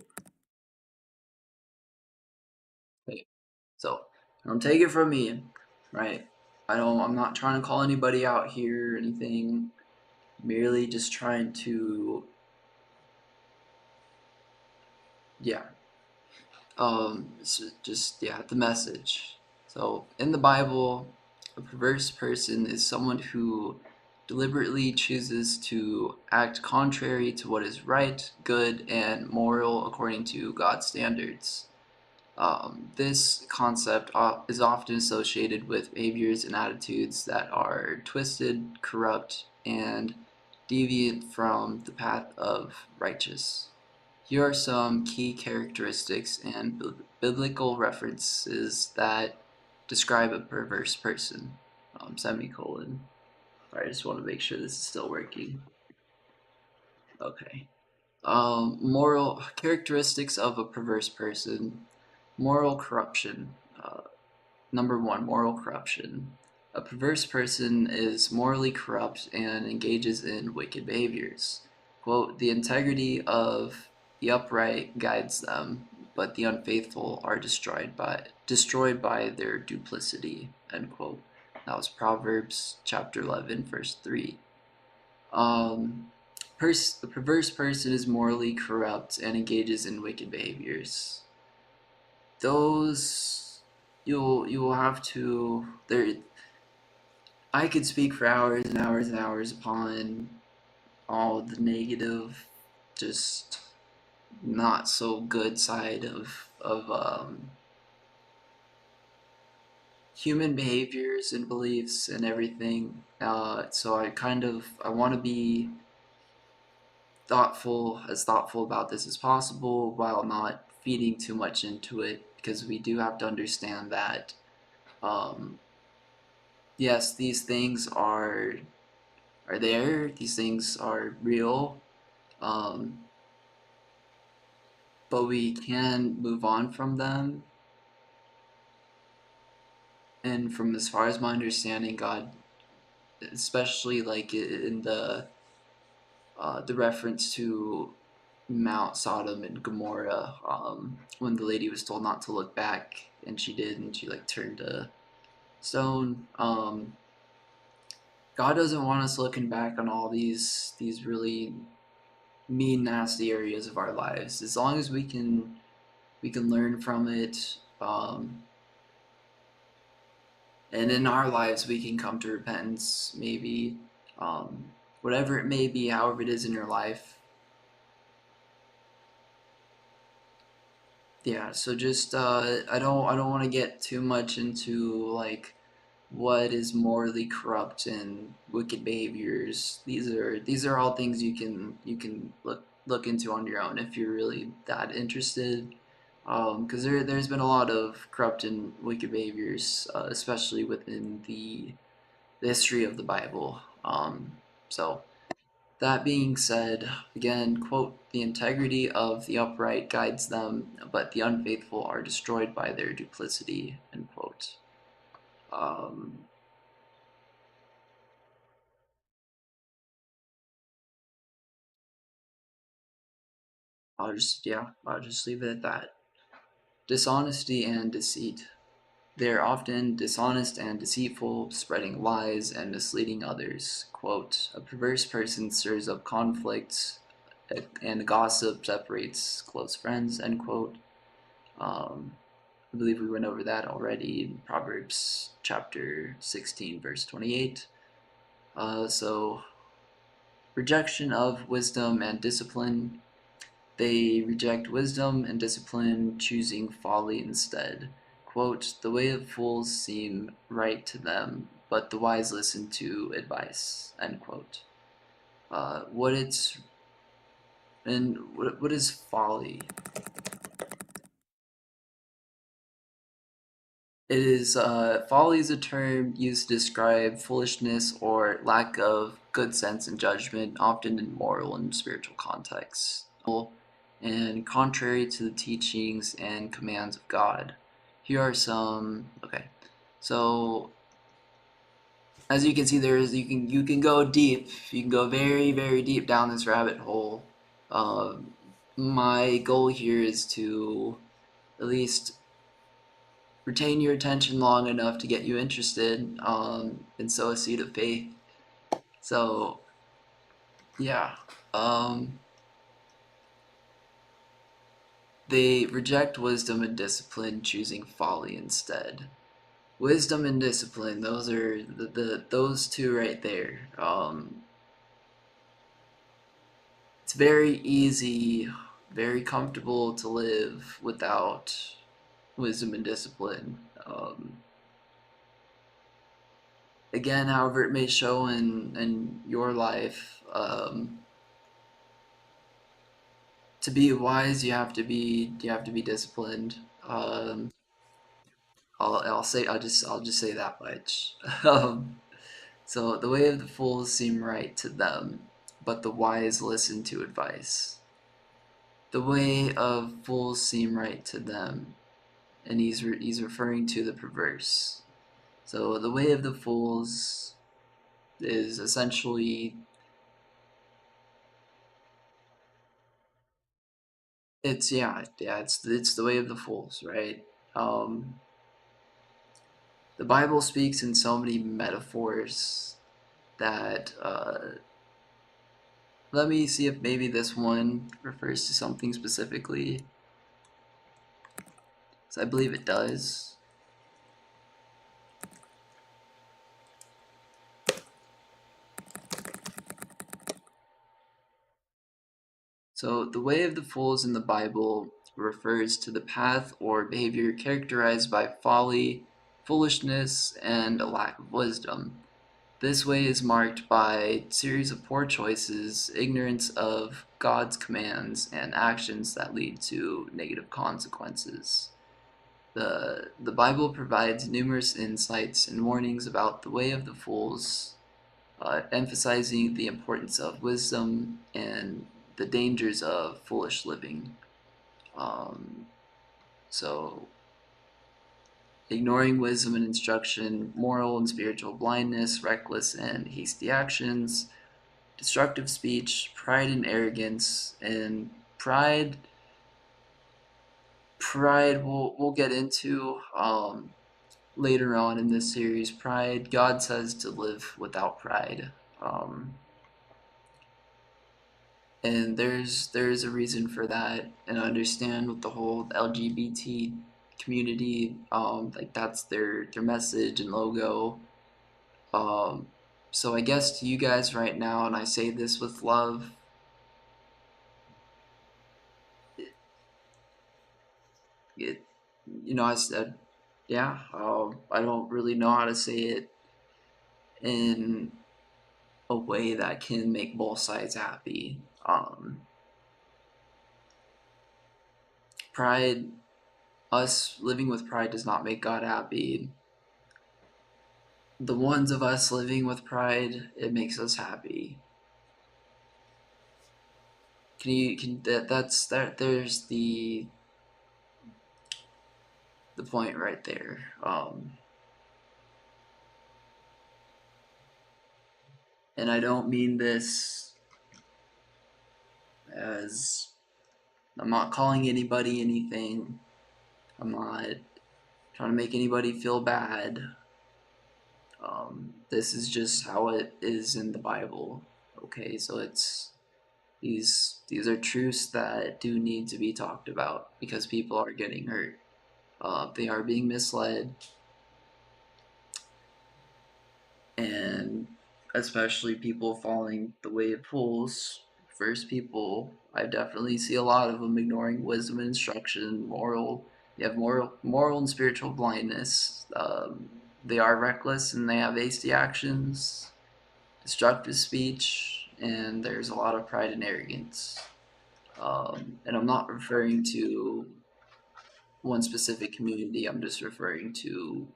[SPEAKER 1] Okay, so don't take it from me, right? I'm not trying to call anybody out here or anything. Merely just trying to, yeah, just yeah, the message. So in the Bible, a perverse person is someone who deliberately chooses to act contrary to what is right, good, and moral according to God's standards. This concept is often associated with behaviors and attitudes that are twisted, corrupt, and deviant from the path of righteous. Here are some key characteristics and biblical references that describe a perverse person. Semicolon. Sorry, I just want to make sure this is still working. Okay. Moral characteristics of a perverse person. Moral corruption. Number one, moral corruption. A perverse person is morally corrupt and engages in wicked behaviors. Quote, "The integrity of the upright guides them." but the unfaithful are destroyed by their duplicity. End quote. That was Proverbs chapter 11, verse 3. Um, the perverse person is morally corrupt and engages in wicked behaviors. Those you will have to there. I could speak for hours and hours and hours upon all the negative, just not so good side of human behaviors and beliefs and everything. So I want to be thoughtful about this as possible while not feeding too much into it, because we do have to understand that um, yes, these things are there. These things are real. Um, but we can move on from them. And from as far as my understanding, God, especially like in the reference to Mount Sodom and Gomorrah, when the lady was told not to look back, and she did, and she like turned to stone. God doesn't want us looking back on all these really mean, nasty areas of our lives. As long as we can learn from it, and in our lives we can come to repentance, maybe, um, whatever it may be, however it is in your life. Yeah, so just I don't want to get too much into like what is morally corrupt and wicked behaviors. These are all things you can look into on your own if you're really that interested. Because there's been a lot of corrupt and wicked behaviors, especially within the history of the Bible. So that being said, again, quote, the integrity of the upright guides them, but the unfaithful are destroyed by their duplicity, end quote. Um, I'll just leave it at that. Dishonesty and deceit. They are often dishonest and deceitful, spreading lies and misleading others. Quote, a perverse person stirs up conflict, and gossip separates close friends, end quote. Um, I believe we went over that already in Proverbs chapter 16, verse 28. So, rejection of wisdom and discipline. They reject wisdom and discipline, choosing folly instead. Quote, the way of fools seem right to them, but the wise listen to advice. End quote. What it's and what is folly? It is folly is a term used to describe foolishness or lack of good sense and judgment, often in moral and spiritual contexts, and contrary to the teachings and commands of God. Here are some. Okay, so as you can see, you can go deep. You can go very very deep down this rabbit hole. Um, my goal here is to at least retain your attention long enough to get you interested, and sow a seed of faith. So yeah, um, they reject wisdom and discipline, choosing folly instead. Wisdom and discipline; those are those two right there. It's very easy, very comfortable to live without wisdom and discipline. Again, however it may show in your life, to be wise, you have to be disciplined. I'll just say that much. Um, so the way of the fools seem right to them, but the wise listen to advice. The way of fools seem right to them, and he's referring to the perverse. So the way of the fools is essentially It's yeah, it's the way of the fools, right? Um, the Bible speaks in so many metaphors that let me see if maybe this one refers to something specifically. So I believe it does. So the way of the fools in the Bible refers to the path or behavior characterized by folly, foolishness, and a lack of wisdom. This way is marked by a series of poor choices, ignorance of God's commands, and actions that lead to negative consequences. The Bible provides numerous insights and warnings about the way of the fools, emphasizing the importance of wisdom and the dangers of foolish living. Um, so, ignoring wisdom and instruction, moral and spiritual blindness, reckless and hasty actions, destructive speech, pride and arrogance, and pride we'll get into later on in this series. Pride, God says to live without pride. Um, and there's a reason for that, and I understand with the whole LGBT community, like that's their message and logo. Um, so I guess to you guys right now, and I say this with love, it, I said, yeah, I don't really know how to say it in a way that can make both sides happy. Pride, us living with pride does not make God happy. The ones of us living with pride, it makes us happy. There's the point right there. And I don't mean this as I'm not calling anybody anything. I'm not trying to make anybody feel bad. This is just how it is in the Bible. Okay, so it's these are truths that do need to be talked about because people are getting hurt. They are being misled, and especially people falling the way of fools. First, people, I definitely see a lot of them ignoring wisdom and instruction, moral. You have moral and spiritual blindness. They are reckless and they have hasty actions, destructive speech, and there's a lot of pride and arrogance. And I'm not referring to one specific community. I'm just referring to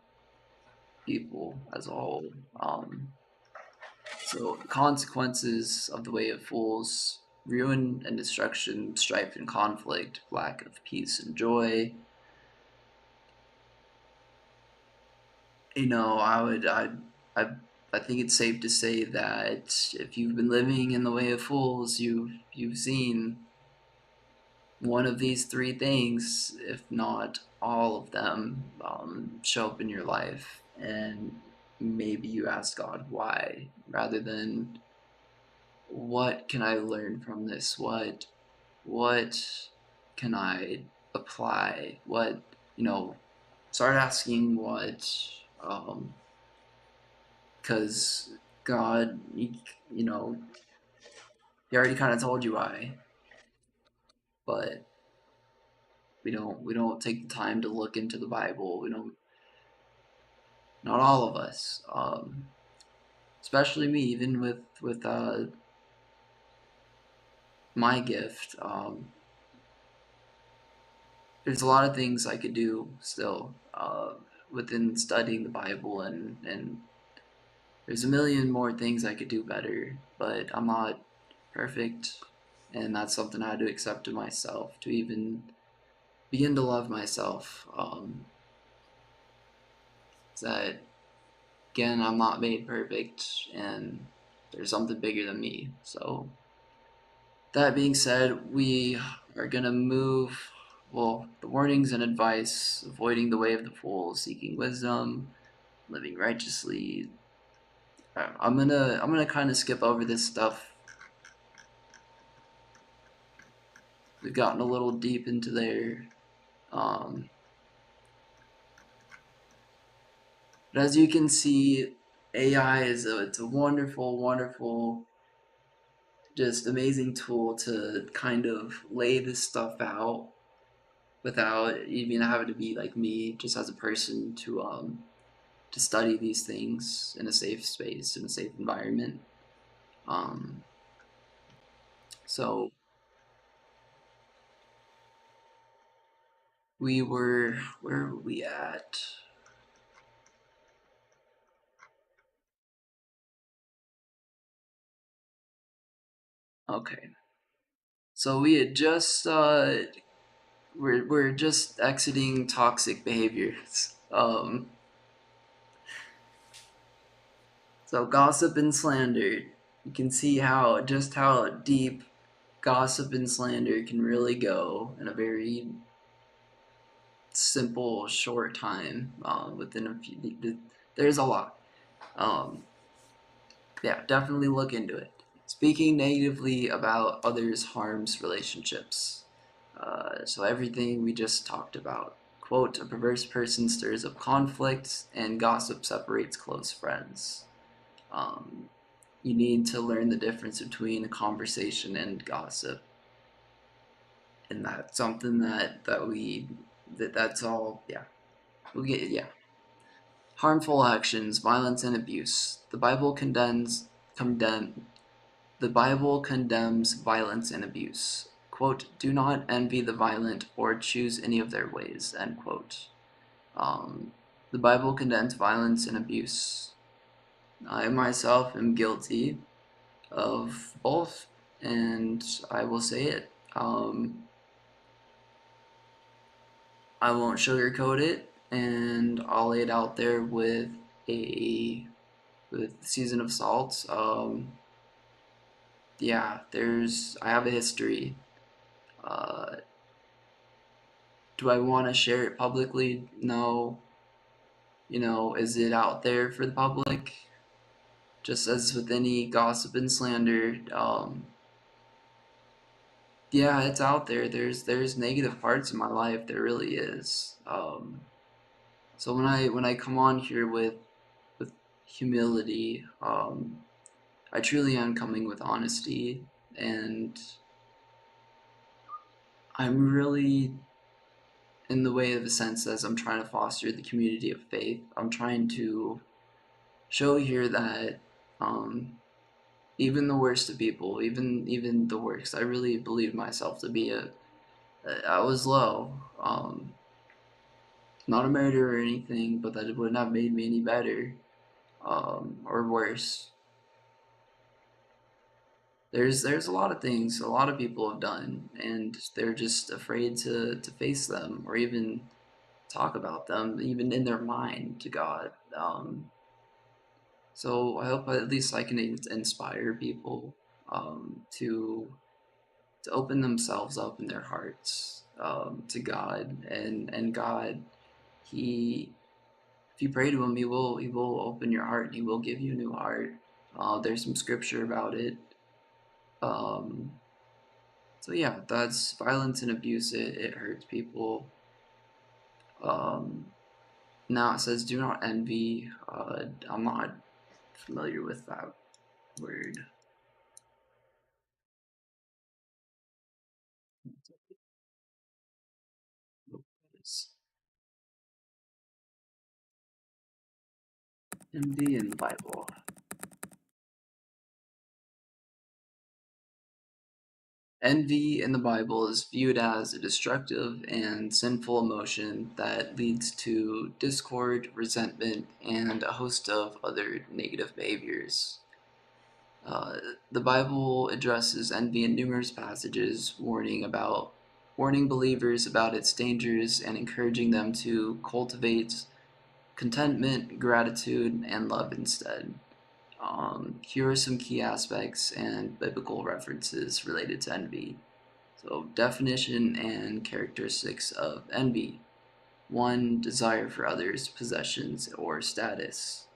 [SPEAKER 1] people as a whole. So the consequences of the way of fools: ruin and destruction, strife and conflict, lack of peace and joy. I I think it's safe to say that if you've been living in the way of fools, you've seen one of these three things, if not all of them, show up in your life, and maybe you ask God why, rather than what can I learn from this? What can I apply? What you know? Start asking what, because God, He already kind of told you why, but we don't take the time to look into the Bible. We don't, not all of us, especially me, even with my gift. There's a lot of things I could do still within studying the Bible, and there's a million more things I could do better, but I'm not perfect, and that's something I had to accept to myself to even begin to love myself. That again, I'm not made perfect, and there's something bigger than me. So that being said, are gonna move. Well, the warnings and advice: avoiding the way of the fool, seeking wisdom, living righteously. I'm gonna kind of skip over this stuff. We've gotten a little deep into there. Um, but as you can see, AI it's a wonderful, wonderful, just amazing tool to kind of lay this stuff out without even having to be like me, just as a person to study these things in a safe space, in a safe environment. Um, so where were we at? Okay, so we had just we're just exiting toxic behaviors. So gossip and slander. You can see how deep gossip and slander can really go in a very simple, short time. Within a few, there's a lot. Um, yeah, definitely look into it. Speaking negatively about others harms relationships. So everything we just talked about. Quote, a perverse person stirs up conflict and gossip separates close friends. Um, you need to learn the difference between a conversation and gossip. And that's something that's all, yeah. We'll get, yeah. Harmful actions, violence and abuse. Condemn The Bible condemns violence and abuse. Quote, do not envy the violent or choose any of their ways, end quote. Um, the Bible condemns violence and abuse. I myself am guilty of both, and I will say it. I won't sugarcoat it, and I'll lay it out there a with season of salt. Yeah, I have a history. Uh, do I want to share it publicly? No. Is it out there for the public? Just as with any gossip and slander, yeah, it's out there. There's negative parts in my life. There really is. So when I come on here with humility, I truly am coming with honesty, and I'm really in the way of a sense as I'm trying to foster the community of faith. I'm trying to show here that um, even the worst of people, even the worst, I really believe myself to be I was low, not a murderer or anything, but that it wouldn't have made me any better, or worse. There's a lot of things a lot of people have done, and they're just afraid to face them or even talk about them, even in their mind to God. So I hope at least I can inspire people to open themselves up in their hearts to God, and God, He, if you pray to Him, He will open your heart. He will give you a new heart. There's some scripture about it. Um, so yeah, that's violence and abuse. It hurts people. Um, Now it says, "Do not envy." I'm not familiar with that word. Envy in the Bible. Envy in the Bible is viewed as a destructive and sinful emotion that leads to discord, resentment, and a host of other negative behaviors. Uh, the Bible addresses envy in numerous passages, warning believers about its dangers and encouraging them to cultivate contentment, gratitude, and love instead. Here are some key aspects and biblical references related to envy. So, definition and characteristics of envy. One, desire for others' possessions or status.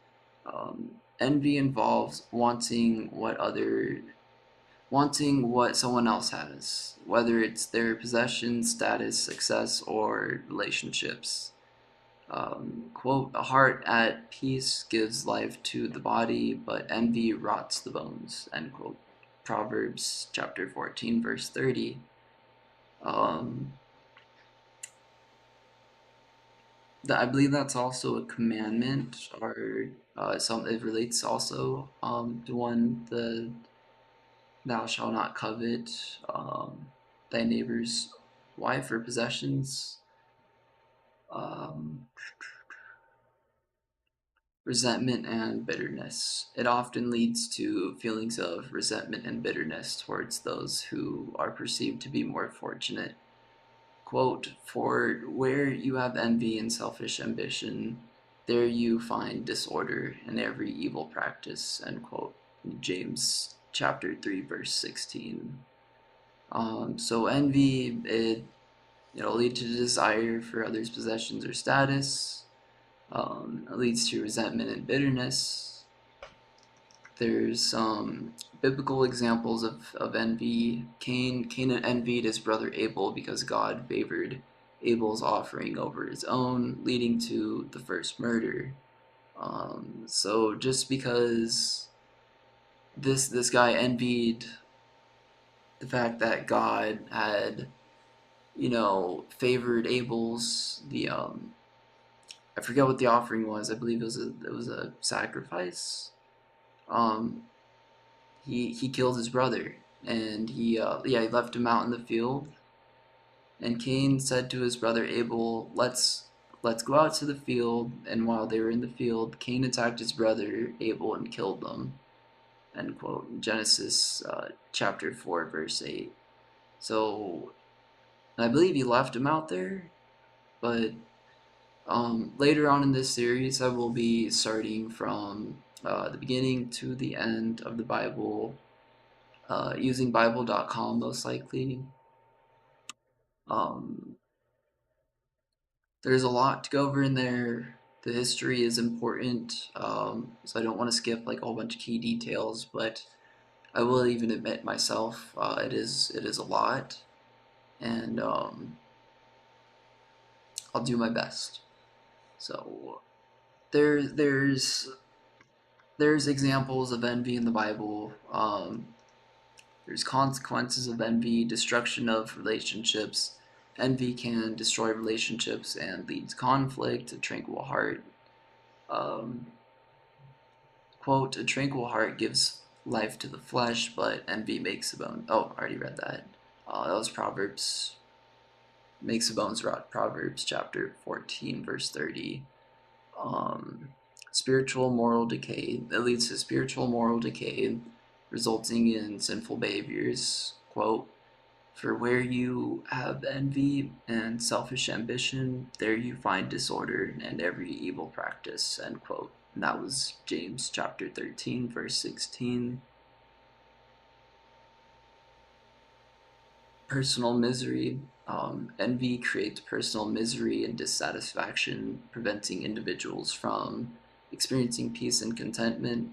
[SPEAKER 1] Envy involves wanting what someone else has, whether it's their possessions, status, success, or relationships. Quote, a heart at peace gives life to the body, but envy rots the bones, end quote. Proverbs chapter 14, verse 30. Um, I believe that's also a commandment, or it relates also to one, the thou shalt not covet thy neighbor's wife or possessions. Um, Resentment and bitterness. It often leads to feelings of resentment and bitterness towards those who are perceived to be more fortunate. Quote, for where you have envy and selfish ambition, there you find disorder and every evil practice, end quote. James chapter 3, verse 16. So envy, it'll lead to desire for others' possessions or status. It leads to resentment and bitterness. There's some biblical examples of envy. Cain envied his brother Abel because God favored Abel's offering over his own, leading to the first murder. So just because this guy envied the fact that God had, favored Abel's I forget what the offering was. I believe it was a sacrifice. Um, he killed his brother, and he left him out in the field. And Cain said to his brother Abel, let's go out to the field. And while they were in the field, Cain attacked his brother Abel and killed them. End quote. Genesis chapter 4, verse 8. So I believe he left him out there, but later on in this series, I will be starting from the beginning to the end of the Bible, using Bible.com most likely. Um, there's a lot to go over in there. The history is important, so I don't want to skip like a whole bunch of key details, but I will even admit myself, it is a lot, and I'll do my best. So there there's examples of envy in the Bible. There's consequences of envy, destruction of relationships. Envy can destroy relationships and lead to conflict. A tranquil heart. Um, Quote, a tranquil heart gives life to the flesh, but envy makes the bone. Oh, I already read that. That was Proverbs. Makes the bones rot. Proverbs chapter 14, verse 30. Um, Spiritual moral decay. It leads to spiritual moral decay, resulting in sinful behaviors. Quote, for where you have envy and selfish ambition, there you find disorder and every evil practice, end quote. And that was James chapter 13, verse 16. Personal misery. Envy creates personal misery and dissatisfaction, preventing individuals from experiencing peace and contentment.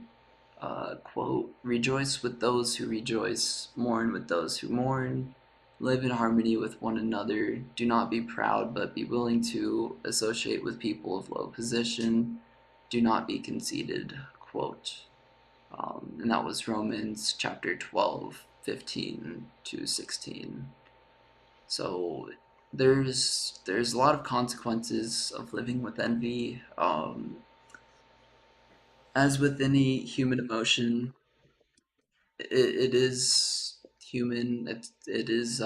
[SPEAKER 1] Quote, rejoice with those who rejoice, mourn with those who mourn, live in harmony with one another, do not be proud, but be willing to associate with people of low position, do not be conceited, quote. And that was Romans chapter 12, 15 to 16. So there's a lot of consequences of living with envy. As with any human emotion, it is human. It is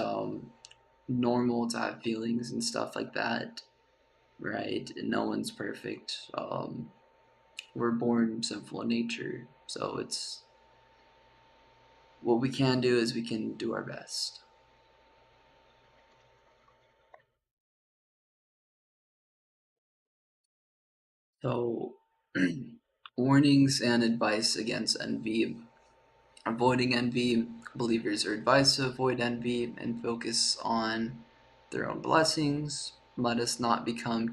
[SPEAKER 1] normal to have feelings and stuff like that, right? And no one's perfect. We're born sinful in nature, so it's what we can do is we can do our best. So, warnings and advice against envy. Avoiding envy. Believers are advised to avoid envy and focus on their own blessings. Let us not become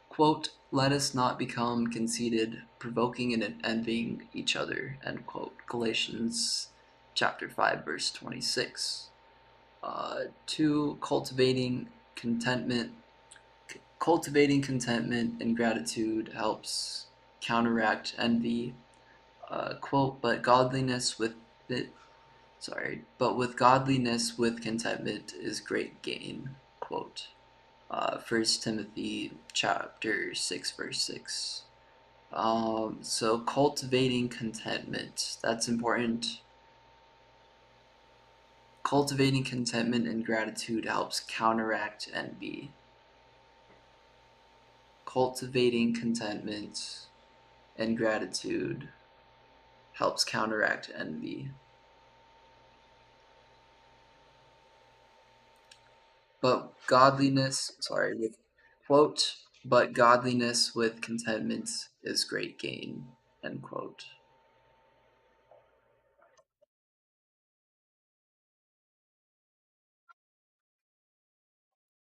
[SPEAKER 1] quote, let us not become conceited, provoking and envying each other, end quote. Galatians chapter 5, verse 26. 2. Contentment. Cultivating contentment and gratitude helps counteract envy. Quote, but with godliness with contentment is great gain. Quote. 1 Timothy chapter 6, verse 6. So cultivating contentment, that's important. Cultivating contentment and gratitude helps counteract envy. Cultivating contentment and gratitude helps counteract envy. But quote, but godliness with contentment is great gain, end quote.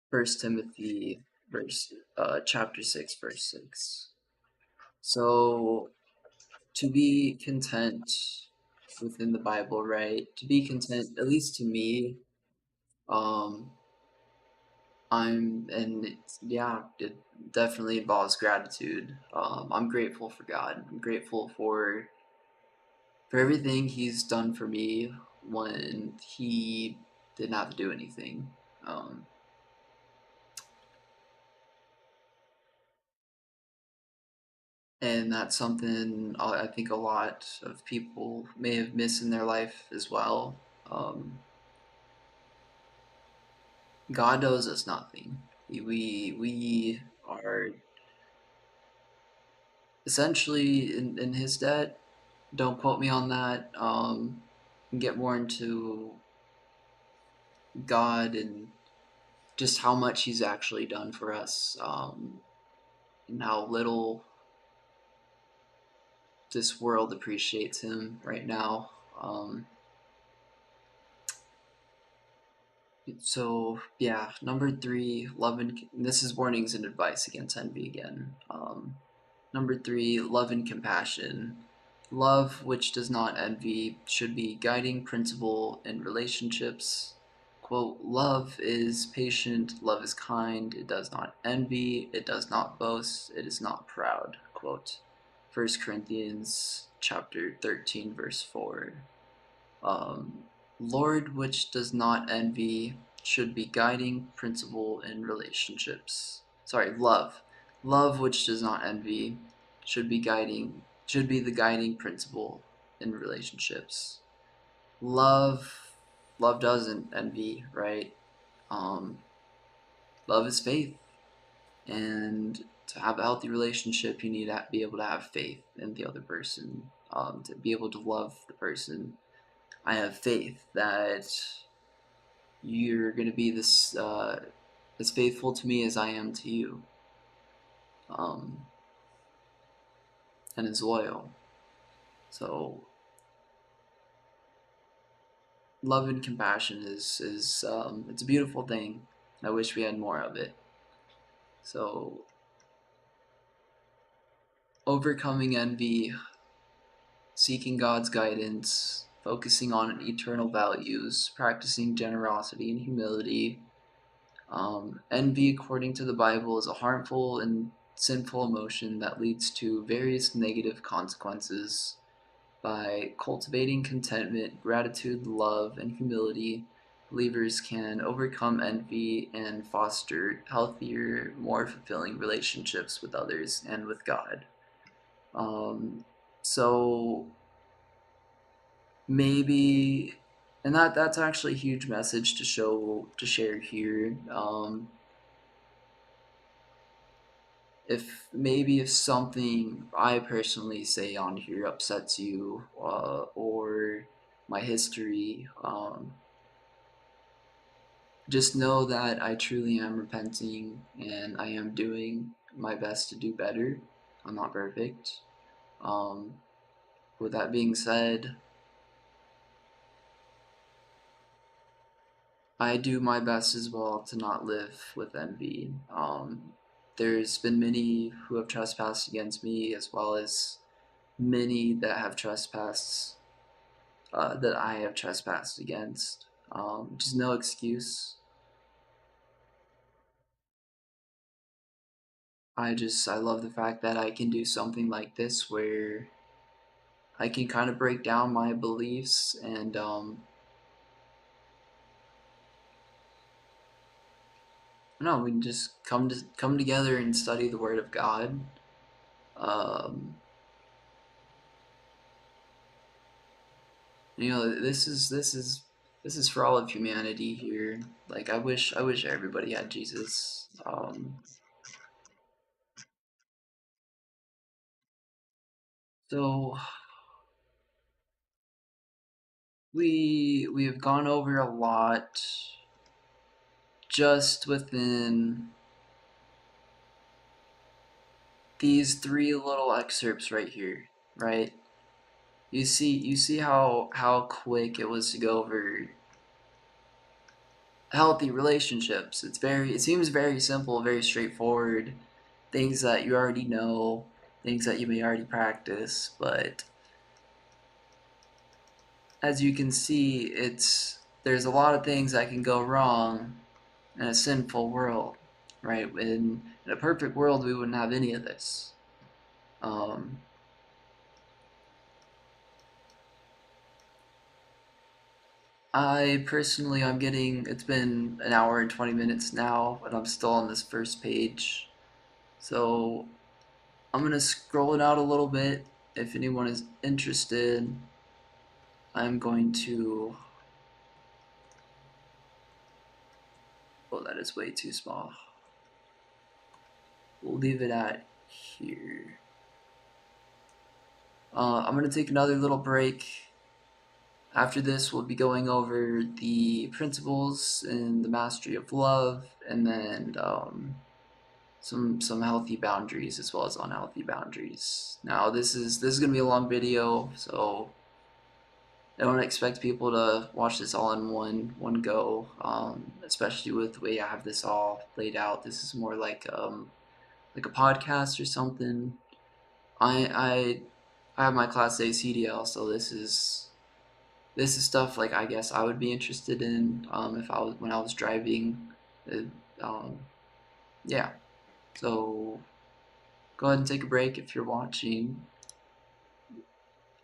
[SPEAKER 1] 1 Timothy chapter 6, verse 6. So to be content within the Bible, right? To be content, at least to me, um, it definitely involves gratitude. I'm grateful for God. I'm grateful for everything He's done for me when He didn't have to do anything. Um, and that's something I think a lot of people may have missed in their life as well. Um, God owes us nothing. We are essentially in His debt. Don't quote me on that. Get more into God and just how much He's actually done for us, and how little this world appreciates Him right now. So yeah, number three, love and this is warnings and advice against envy again. Number three, love and compassion. Love, which does not envy, should be guiding principle in relationships. Quote, love is patient, love is kind, it does not envy, it does not boast, it is not proud. Quote, 1 Corinthians chapter 13, verse 4. Um, Lord, which does not envy, should be guiding principle in relationships. Sorry, love. Love, which does not envy, should be the guiding principle in relationships. Love, love doesn't envy, right? Um, love is faith, and to have a healthy relationship, you need to be able to have faith in the other person, to be able to love the person. I have faith that you're going to be as faithful to me as I am to you, um, and as loyal. So love and compassion is it's a beautiful thing. I wish we had more of it. So overcoming envy, seeking God's guidance, focusing on eternal values, practicing generosity and humility. Envy, according to the Bible, is a harmful and sinful emotion that leads to various negative consequences. By cultivating contentment, gratitude, love, and humility, believers can overcome envy and foster healthier, more fulfilling relationships with others and with God. So maybe, and that's actually a huge message to share here. If something I personally say on here upsets you, or my history, just know that I truly am repenting and I am doing my best to do better. I'm not perfect. Um, with that being said, I do my best as well to not live with envy. There's been many who have trespassed against me, as well as many that have trespassed that I have trespassed against. Just no excuse. I love the fact that I can do something like this where I can kind of break down my beliefs and no, we can just come together and study the Word of God. Um, this is for all of humanity here. Like I wish everybody had Jesus. So we have gone over a lot just within these three little excerpts right here, right? You see how quick it was to go over healthy relationships. It seems very simple, very straightforward, things that you already know, things that you may already practice, but as you can see, there's a lot of things that can go wrong in a sinful world, right? In a perfect world, we wouldn't have any of this. Um, I personally, it's been an hour and 20 minutes now, and I'm still on this first page. So I'm going to scroll it out a little bit. If anyone is interested, I'm going to. Oh, that is way too small. We'll leave it at here. I'm going to take another little break. After this, we'll be going over the principles and the mastery of love, and then some healthy boundaries as well as unhealthy boundaries. Now, this is gonna be a long video, so I don't expect people to watch this all in one go. Especially with the way I have this all laid out. This is more like a podcast or something. I have my Class A CDL, so this is stuff like I guess I would be interested in if I was when I was driving. Uh, um, yeah. So go ahead and take a break if you're watching.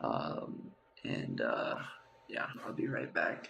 [SPEAKER 1] Um, and yeah, I'll be right back.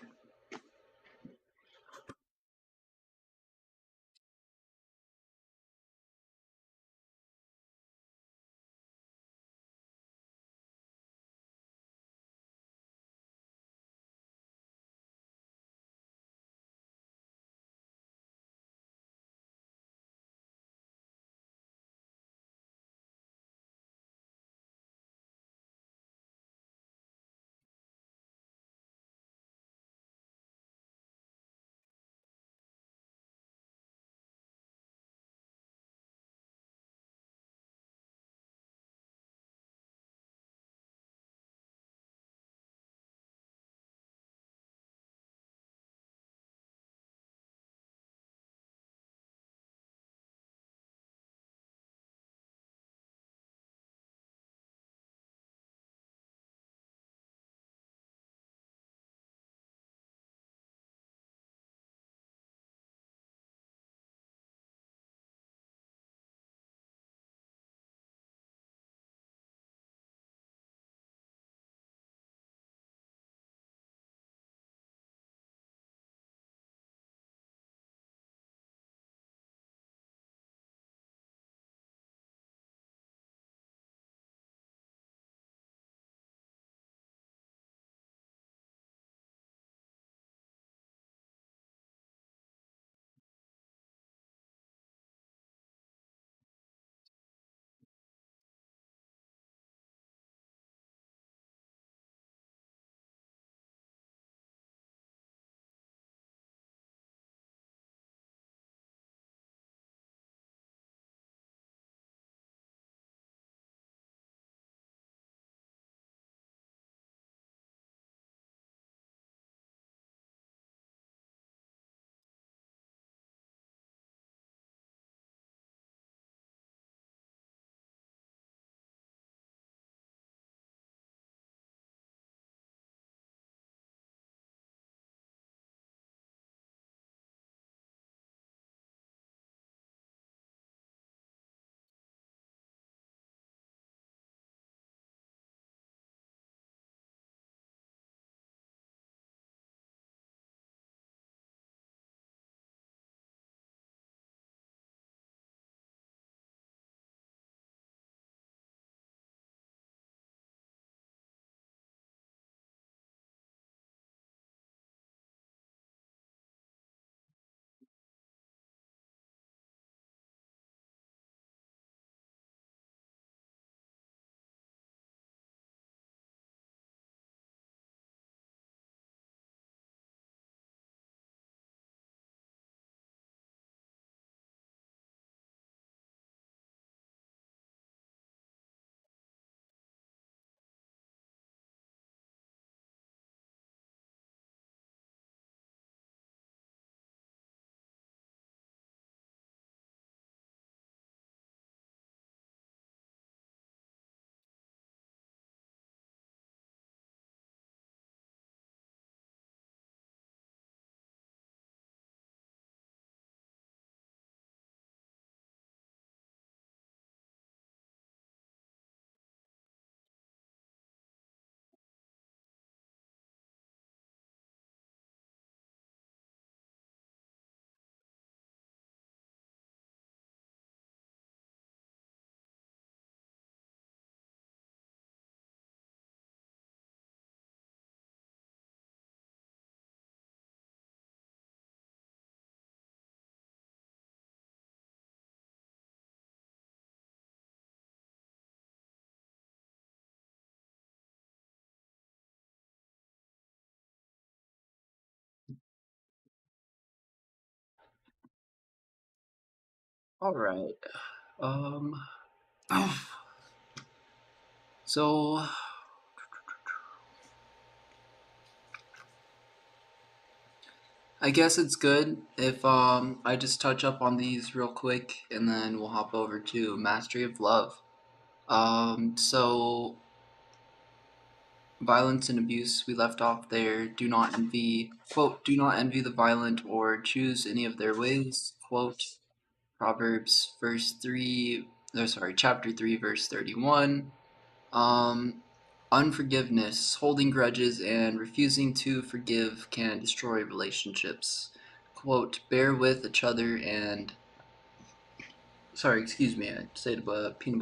[SPEAKER 1] All right. Um. So I guess it's good if I just touch up on these real quick, and then we'll hop over to mastery of love. So violence and abuse, we left off there. Do not envy, quote, do not envy the violent or choose any of their ways, quote, Proverbs chapter 3, verse 31. Um, Unforgiveness, holding grudges, and refusing to forgive can destroy relationships. Quote, bear with each other and, sorry, excuse me, I said peanut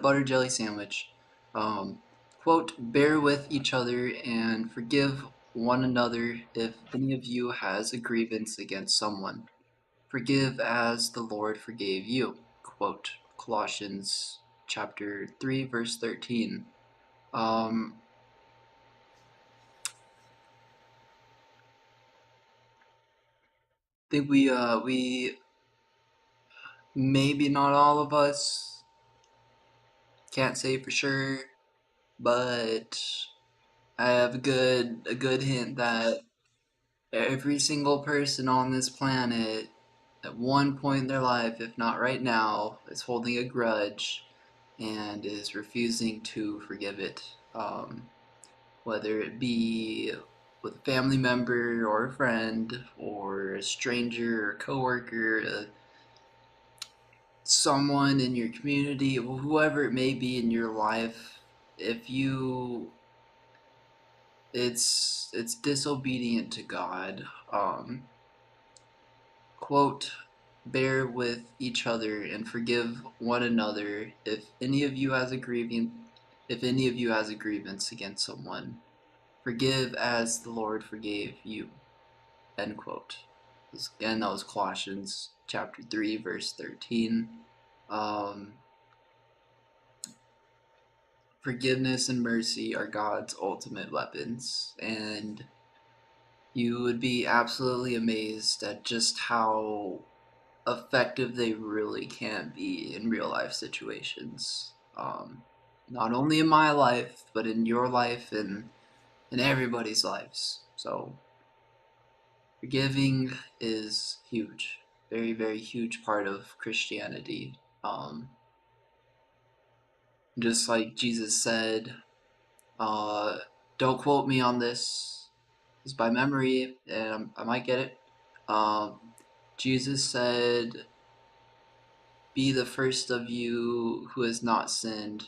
[SPEAKER 1] butter jelly sandwich. Um, Quote, bear with each other and forgive one another if any of you has a grievance against someone. Forgive as the Lord forgave you. Quote, Colossians chapter 3, verse 13. Um, I think we maybe not all of us, can't say for sure, but I have a good hint that every single person on this planet at one point in their life, if not right now, is holding a grudge and is refusing to forgive it. Whether it be with a family member or a friend or a stranger or coworker, someone in your community, whoever it may be in your life, if you it's disobedient to God. Quote, bear with each other and forgive one another if any of you has a grievance against someone. Forgive as the Lord forgave you. End quote. Again, that was Colossians chapter 3, verse 13. Um, Forgiveness and mercy are God's ultimate weapons, and you would be absolutely amazed at just how effective they really can be in real life situations. Not only in my life, but in your life and in everybody's lives. So, forgiving is huge, very, very huge part of Christianity. Um, just like Jesus said, uh, don't quote me on this, it's by memory, and I might get it. Um, Jesus said, be the first of you who has not sinned,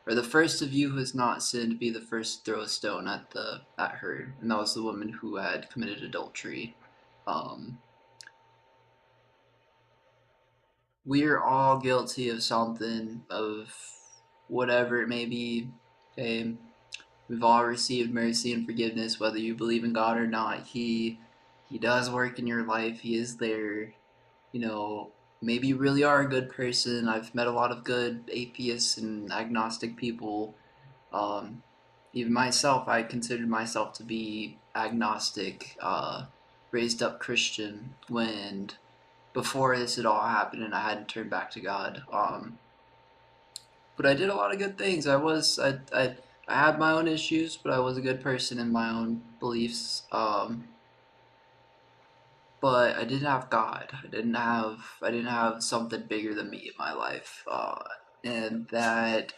[SPEAKER 1] or the first of you who has not sinned, be the first to throw a stone at her, and that was the woman who had committed adultery. Um, we're all guilty of something, of whatever it may be. Okay, we've all received mercy and forgiveness, whether you believe in God or not. He does work in your life. He is there. You know, maybe you really are a good person. I've met a lot of good atheists and agnostic people. Um, Even myself, I considered myself to be agnostic, raised up Christian when before this had all happened and I hadn't turned back to God. But I did a lot of good things. I had my own issues, but I was a good person in my own beliefs. But I didn't have God. I didn't have something bigger than me in my life, and that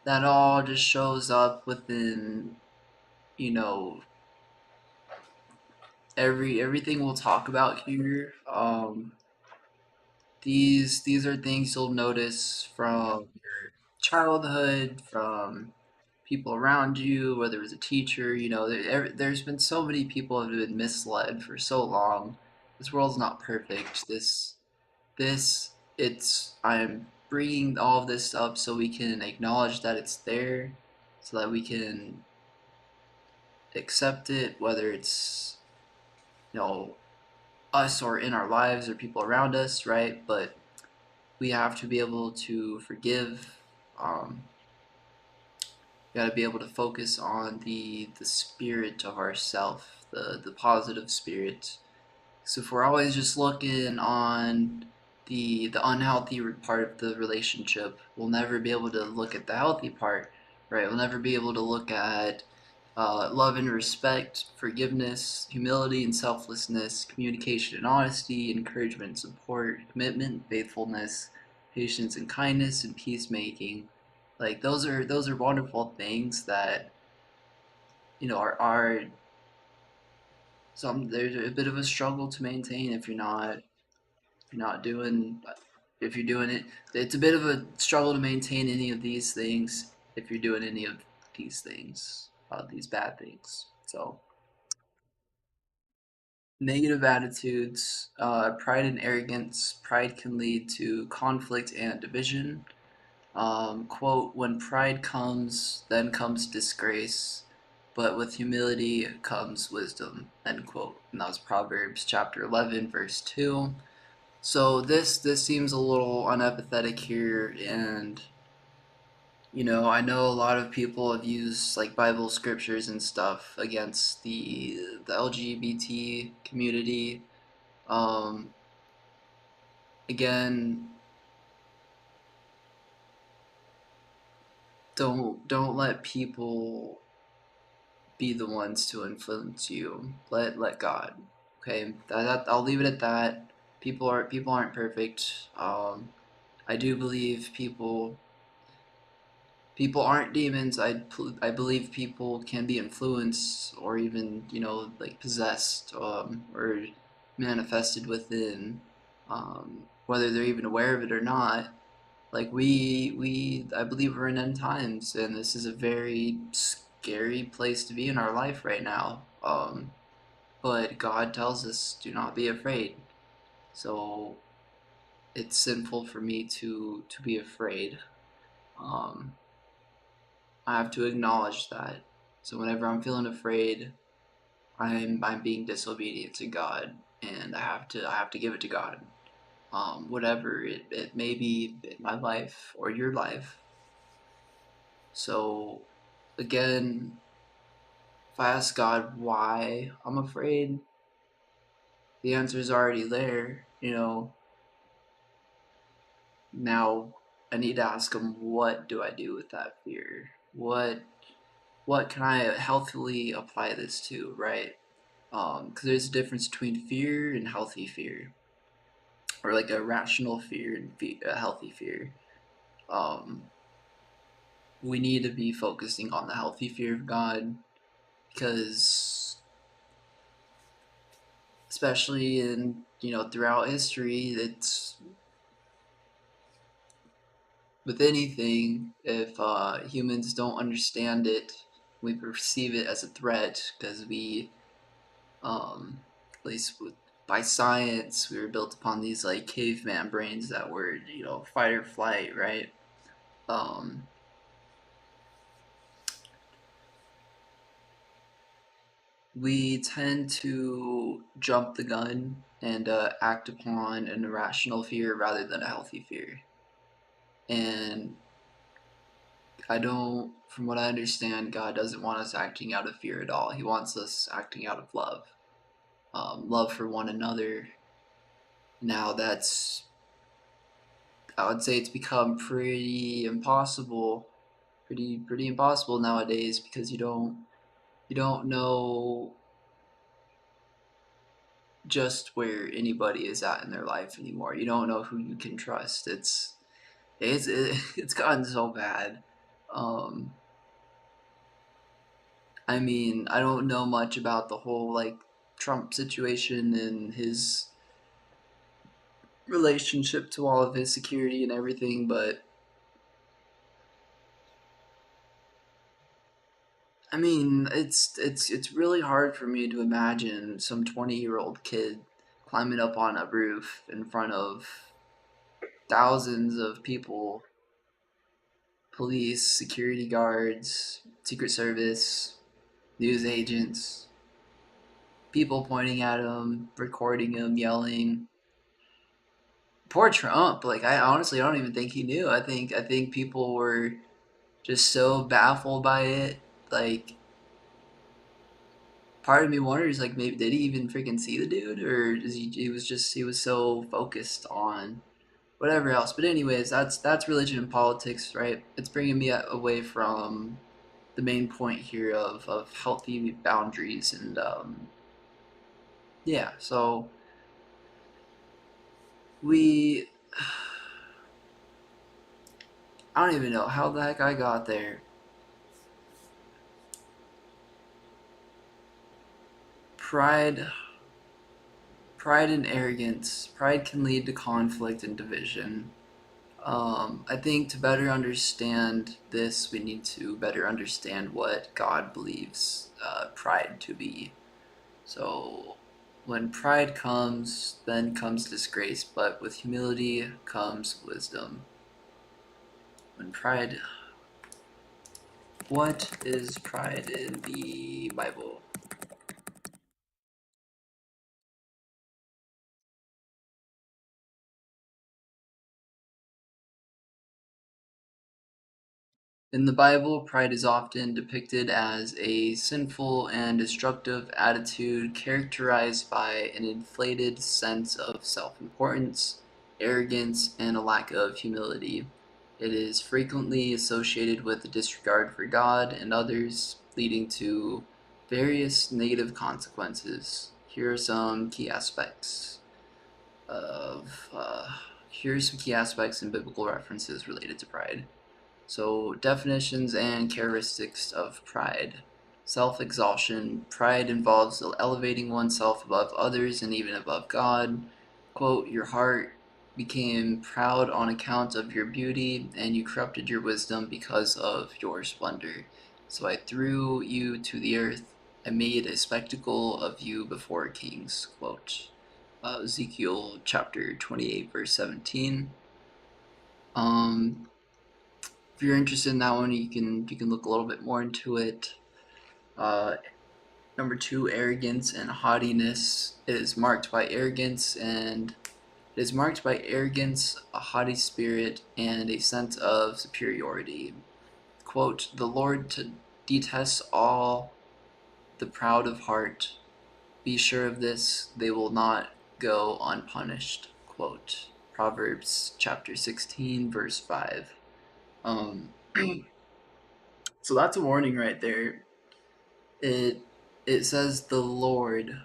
[SPEAKER 1] all just shows up within, you know, everything we'll talk about here. These are things you'll notice from your childhood, from people around you, whether it was a teacher. You know, there's been so many people who have been misled for so long. This world's not perfect. This it's I'm bringing all of this up so we can acknowledge that it's there, so that we can accept it, whether it's, you know, us or in our lives or people around us, right? But we have to be able to forgive. We got to be able to focus on the spirit of ourself, the positive spirit. So if we're always just looking on the unhealthy part of the relationship, we'll never be able to look at the healthy part, right? We'll never be able to look at love and respect, forgiveness, humility and selflessness, communication and honesty, encouragement and support, commitment and faithfulness, patience and kindness, and peacemaking. Like those are wonderful things that are some there's a bit of a struggle to maintain if you're not doing if you're doing it. It's a bit of a struggle to maintain any of these things if you're doing any of these things, these bad things. So negative attitudes, pride and arrogance. Pride can lead to conflict and division. Quote, when pride comes, then comes disgrace, but with humility comes wisdom, end quote. And that was Proverbs chapter 11, verse 2. So this seems a little unempathetic here, and I know a lot of people have used like Bible scriptures and stuff against the LGBT community. Um, Again, don't let people be the ones to influence you. Let God. Okay, I'll leave it at that. People aren't perfect. I do believe people aren't demons. I believe people can be influenced or even like possessed, or manifested within, whether they're even aware of it or not. Like we I believe we're in end times, and this is a very scary place to be in our life right now. But God tells us, do not be afraid. So it's sinful for me to be afraid. Um, I have to acknowledge that. So whenever I'm feeling afraid, I'm being disobedient to God, and I have to give it to God. Whatever it may be in my life or your life. So again, if I ask God why I'm afraid, the answer is already there. Now I need to ask him, what do I do with that fear? What can I healthily apply this to, right? Because there's a difference between fear and healthy fear, or like a rational fear and a healthy fear. Um, we need to be focusing on the healthy fear of God, because especially in throughout history, it's with anything, if humans don't understand it, we perceive it as a threat, because at least by science, we were built upon these like caveman brains that were, fight or flight, right? Um, we tend to jump the gun and act upon an irrational fear rather than a healthy fear. And from what I understand, God doesn't want us acting out of fear at all. He wants us acting out of love, love for one another. Now I would say it's become pretty impossible nowadays, because you don't know just where anybody is at in their life anymore. You don't know who you can trust. It's gotten so bad. Um, I mean, I don't know much about the whole like Trump situation and his relationship to all of his security and everything, but I mean, it's really hard for me to imagine some 20-year-old kid climbing up on a roof in front of thousands of people, police, security guards, Secret Service, news agents, people pointing at him, recording him, yelling. Poor Trump. Like, I honestly, I don't even think he knew. I think people were just so baffled by it. Like, part of me wonders, like, maybe did he even freaking see the dude, or is he was so focused on whatever else. But anyways, that's religion and politics, right? It's bringing me away from the main point here of healthy boundaries and yeah. So we, I don't even know how the heck I got there. Pride, pride and arrogance. Pride can lead to conflict and division. I think to better understand this, we need to better understand what God believes pride to be. So, when pride comes, then comes disgrace, but with humility comes wisdom. When pride. What is pride in the Bible? In the Bible, pride is often depicted as a sinful and destructive attitude characterized by an inflated sense of self importance, arrogance, and a lack of humility. It is frequently associated with a disregard for God and others, leading to various negative consequences. Here are some key aspects of. Here are some key aspects and biblical references related to pride. So, definitions and characteristics of pride. Self exhaustion. Pride involves elevating oneself above others and even above God. Quote, your heart became proud on account of your beauty, and you corrupted your wisdom because of your splendor. So I threw you to the earth and made a spectacle of you before kings. Quote, Ezekiel chapter 28, verse 17. Um, if you're interested in that one, you can look a little bit more into it. Uh, Number two, arrogance and haughtiness. It is marked by arrogance and it is marked by arrogance, a haughty spirit, and a sense of superiority. Quote, the Lord detests all the proud of heart. Be sure of this, they will not go unpunished. Quote, Proverbs chapter 16, verse 5. Um, so that's a warning right there. It it says the Lord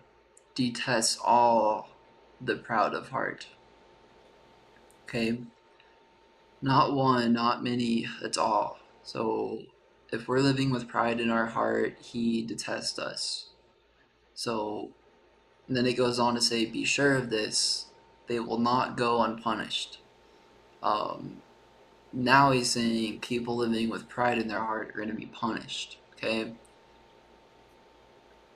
[SPEAKER 1] detests all the proud of heart. Okay, not one, not many. It's all. So if we're living with pride in our heart, He detests us. So and then it goes on to say, "Be sure of this; they will not go unpunished." Um, Now He's saying people living with pride in their heart are going to be punished. Okay,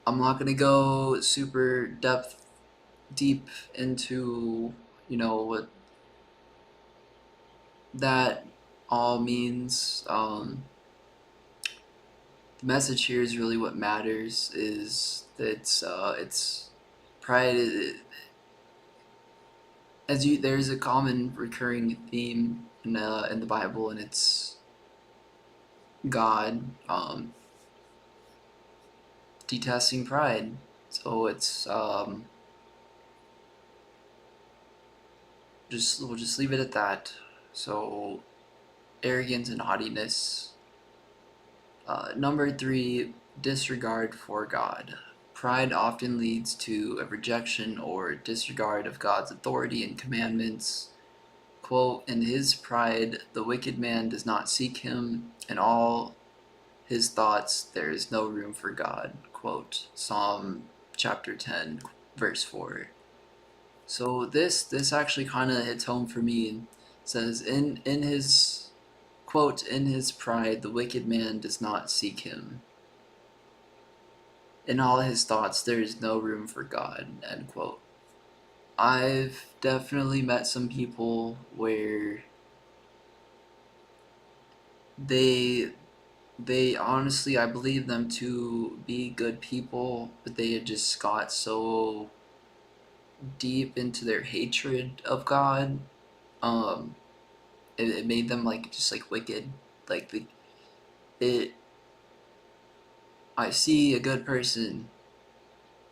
[SPEAKER 1] I'm not going to go super deep into what that all means. The message here is really what matters. Is that it's pride. As you there's a common recurring theme in the Bible, and it's God detesting pride. So it's just we'll just leave it at that. So arrogance and haughtiness. Number three, disregard for God. Pride often leads to a rejection or disregard of God's authority and commandments. Quote, in his pride, the wicked man does not seek him. In all his thoughts, there is no room for God. Quote, Psalm chapter 10, verse 4. So this actually kind of hits home for me. It says, in his quote, in his pride, the wicked man does not seek him. In all his thoughts, there is no room for God, end quote. I've definitely met some people where they they honestly, I believe them to be good people, but they had just got so deep into their hatred of God. Um, it made them like just like wicked. Like it, I see a good person,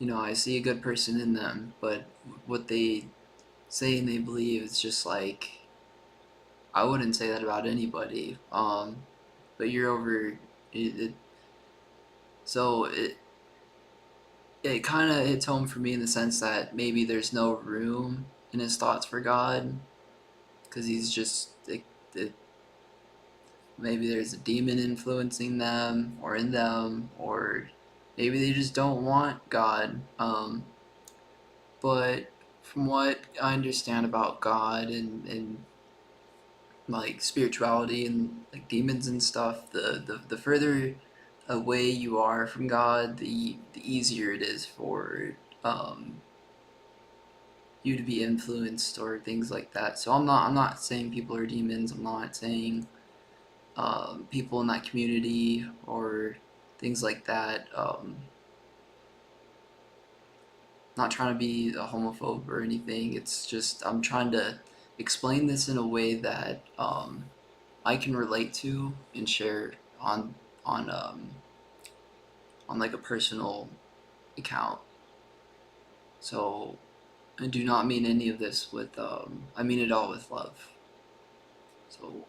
[SPEAKER 1] I see a good person in them, but what they say and they believe, it's just like, I wouldn't say that about anybody. But you're over it, so it kind of hits home for me in the sense that maybe there's no room in his thoughts for God because he's just it, maybe there's a demon influencing them or in them, or maybe they just don't want God. But from what I understand about God and like spirituality and like demons and stuff, the further away you are from God, the easier it is for um, you to be influenced or things like that. So I'm not saying people are demons. I'm not saying people in that community or things like that. Not trying to be a homophobe or anything. It's just I'm trying to explain this in a way that I can relate to and share on on like a personal account. So I do not mean any of this with I mean it all with love. So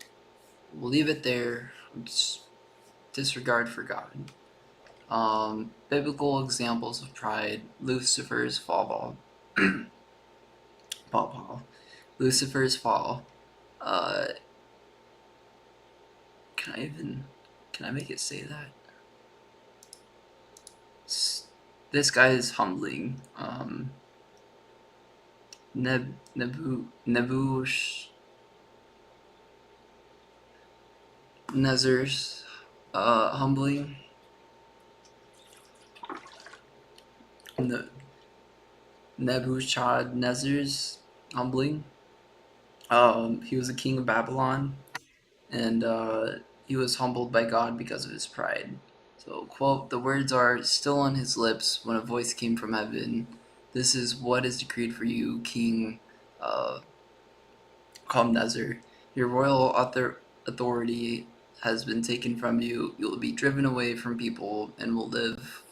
[SPEAKER 1] we'll leave it there. Just disregard for God. Biblical examples of pride: Lucifer's fall. Paul. Lucifer's fall. Uh, can I even can I make it say that? This guy is humbling. Nebuchadnezzar's humbling. Ne- Nebuchadnezzar's humbling. He was a king of Babylon, and he was humbled by God because of his pride. So, quote, the words are still on his lips when a voice came from heaven. This is what is decreed for you, King uh, Nebuchadnezzar. Your royal authority has been taken from you. You will be driven away from people and will live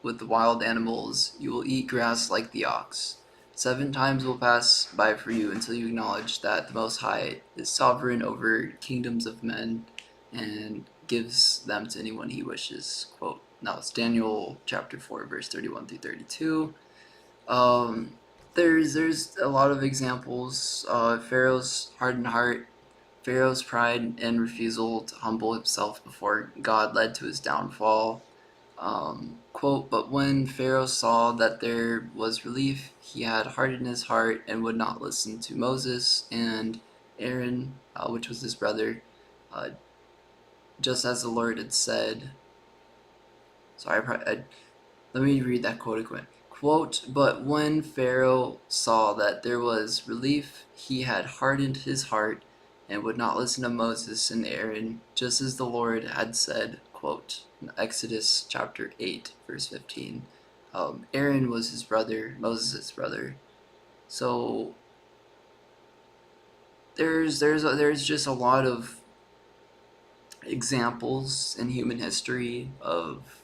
[SPEAKER 1] with the wild animals. You will eat grass like the ox. 7 times will pass by for you until you acknowledge that the Most High is sovereign over kingdoms of men and gives them to anyone he wishes. Quote. Now it's Daniel chapter 4, verse 31 through 32. Um, there's a lot of examples. Pharaoh's hardened heart, Pharaoh's pride and refusal to humble himself before God led to his downfall. Quote, but when Pharaoh saw that there was relief, he had hardened his heart and would not listen to Moses and Aaron, which was his brother, uh, just as the Lord had said. Sorry, let me read that quote again. Quote, but when Pharaoh saw that there was relief, he had hardened his heart and would not listen to Moses and Aaron, just as the Lord had said. Quote, in Exodus chapter 8, verse 15. Aaron was his brother, Moses' brother. So there's just a lot of examples in human history of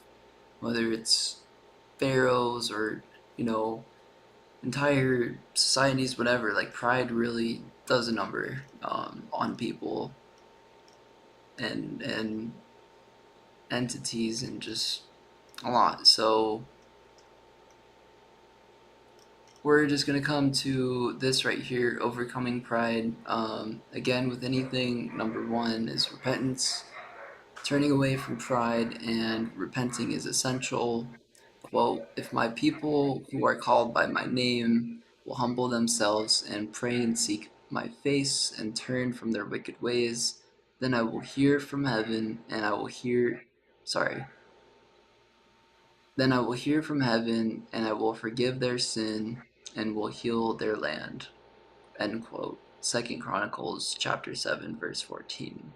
[SPEAKER 1] whether it's pharaohs or you know entire societies, whatever. Like pride really does a number on people and entities and just a lot. So we're just gonna come to this right here: overcoming pride. Again, with anything, number one is repentance. Turning away from pride and repenting is essential. Quote, if my people who are called by my name will humble themselves and pray and seek my face and turn from their wicked ways, then I will hear from heaven and I will hear, sorry, then I will hear from heaven and I will forgive their sin and will heal their land. End quote. Second Chronicles chapter 7, verse 14.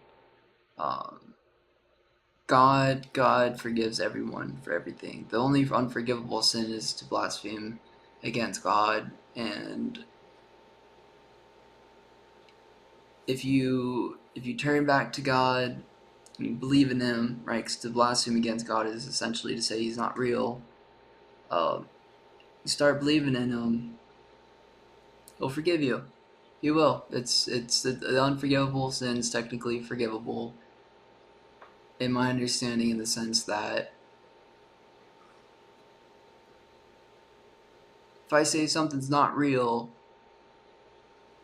[SPEAKER 1] Um, God forgives everyone for everything. The only unforgivable sin is to blaspheme against God. And if you turn back to God and you believe in Him, right? Because to blaspheme against God is essentially to say He's not real. Um, you start believing in him, he'll forgive you. He will. It's the unforgivable sins technically forgivable in my understanding, in the sense that if I say something's not real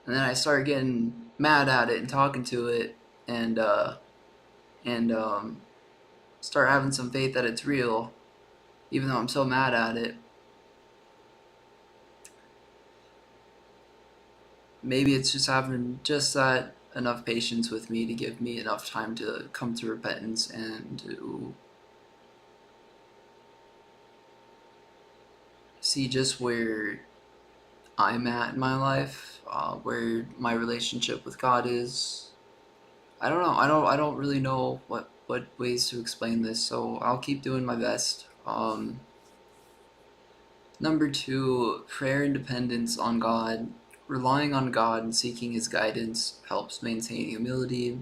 [SPEAKER 1] and then I start getting mad at it and talking to it and start having some faith that it's real, even though I'm so mad at it, maybe it's just having just that enough patience with me to give me enough time to come to repentance and to see just where I'm at in my life, where my relationship with God is. I don't know. I don't really know what ways to explain this, so I'll keep doing my best. Number two, prayer and dependence on God. Relying on God and seeking His guidance helps maintain humility.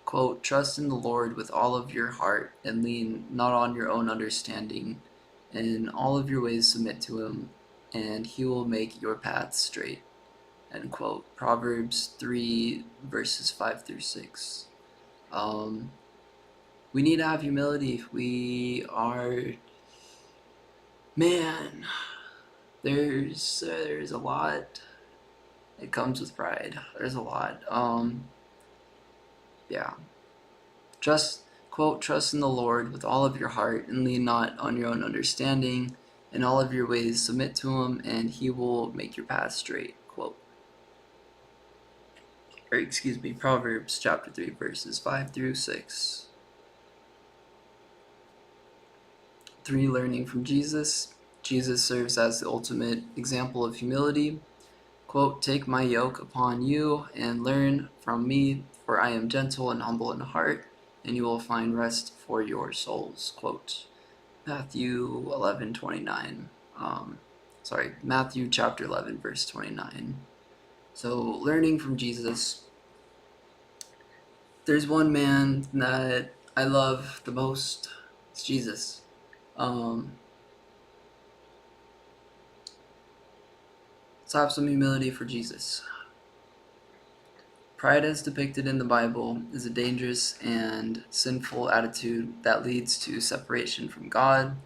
[SPEAKER 1] Quote, trust in the Lord with all of your heart and lean not on your own understanding. In all of your ways submit to Him, and He will make your paths straight. End quote. Proverbs 3, verses 5 through 6. Um, we need to have humility. We are, man, there's a lot that comes with pride. There's a lot. Yeah. Trust, quote, trust in the Lord with all of your heart and lean not on your own understanding. In all of your ways submit to Him, and He will make your path straight. Quote. Or excuse me, Proverbs chapter 3, verses 5 through 6. 3. Learning from Jesus. Jesus serves as the ultimate example of humility. Quote, take my yoke upon you and learn from me, for I am gentle and humble in heart, and you will find rest for your souls. Quote, Matthew 11:29. Matthew chapter 11, verse 29. So, learning from Jesus. There's one man that I love the most. It's Jesus. Um, let's have some humility for Jesus. Pride, as depicted in the Bible, is a dangerous and sinful attitude that leads to separation from God,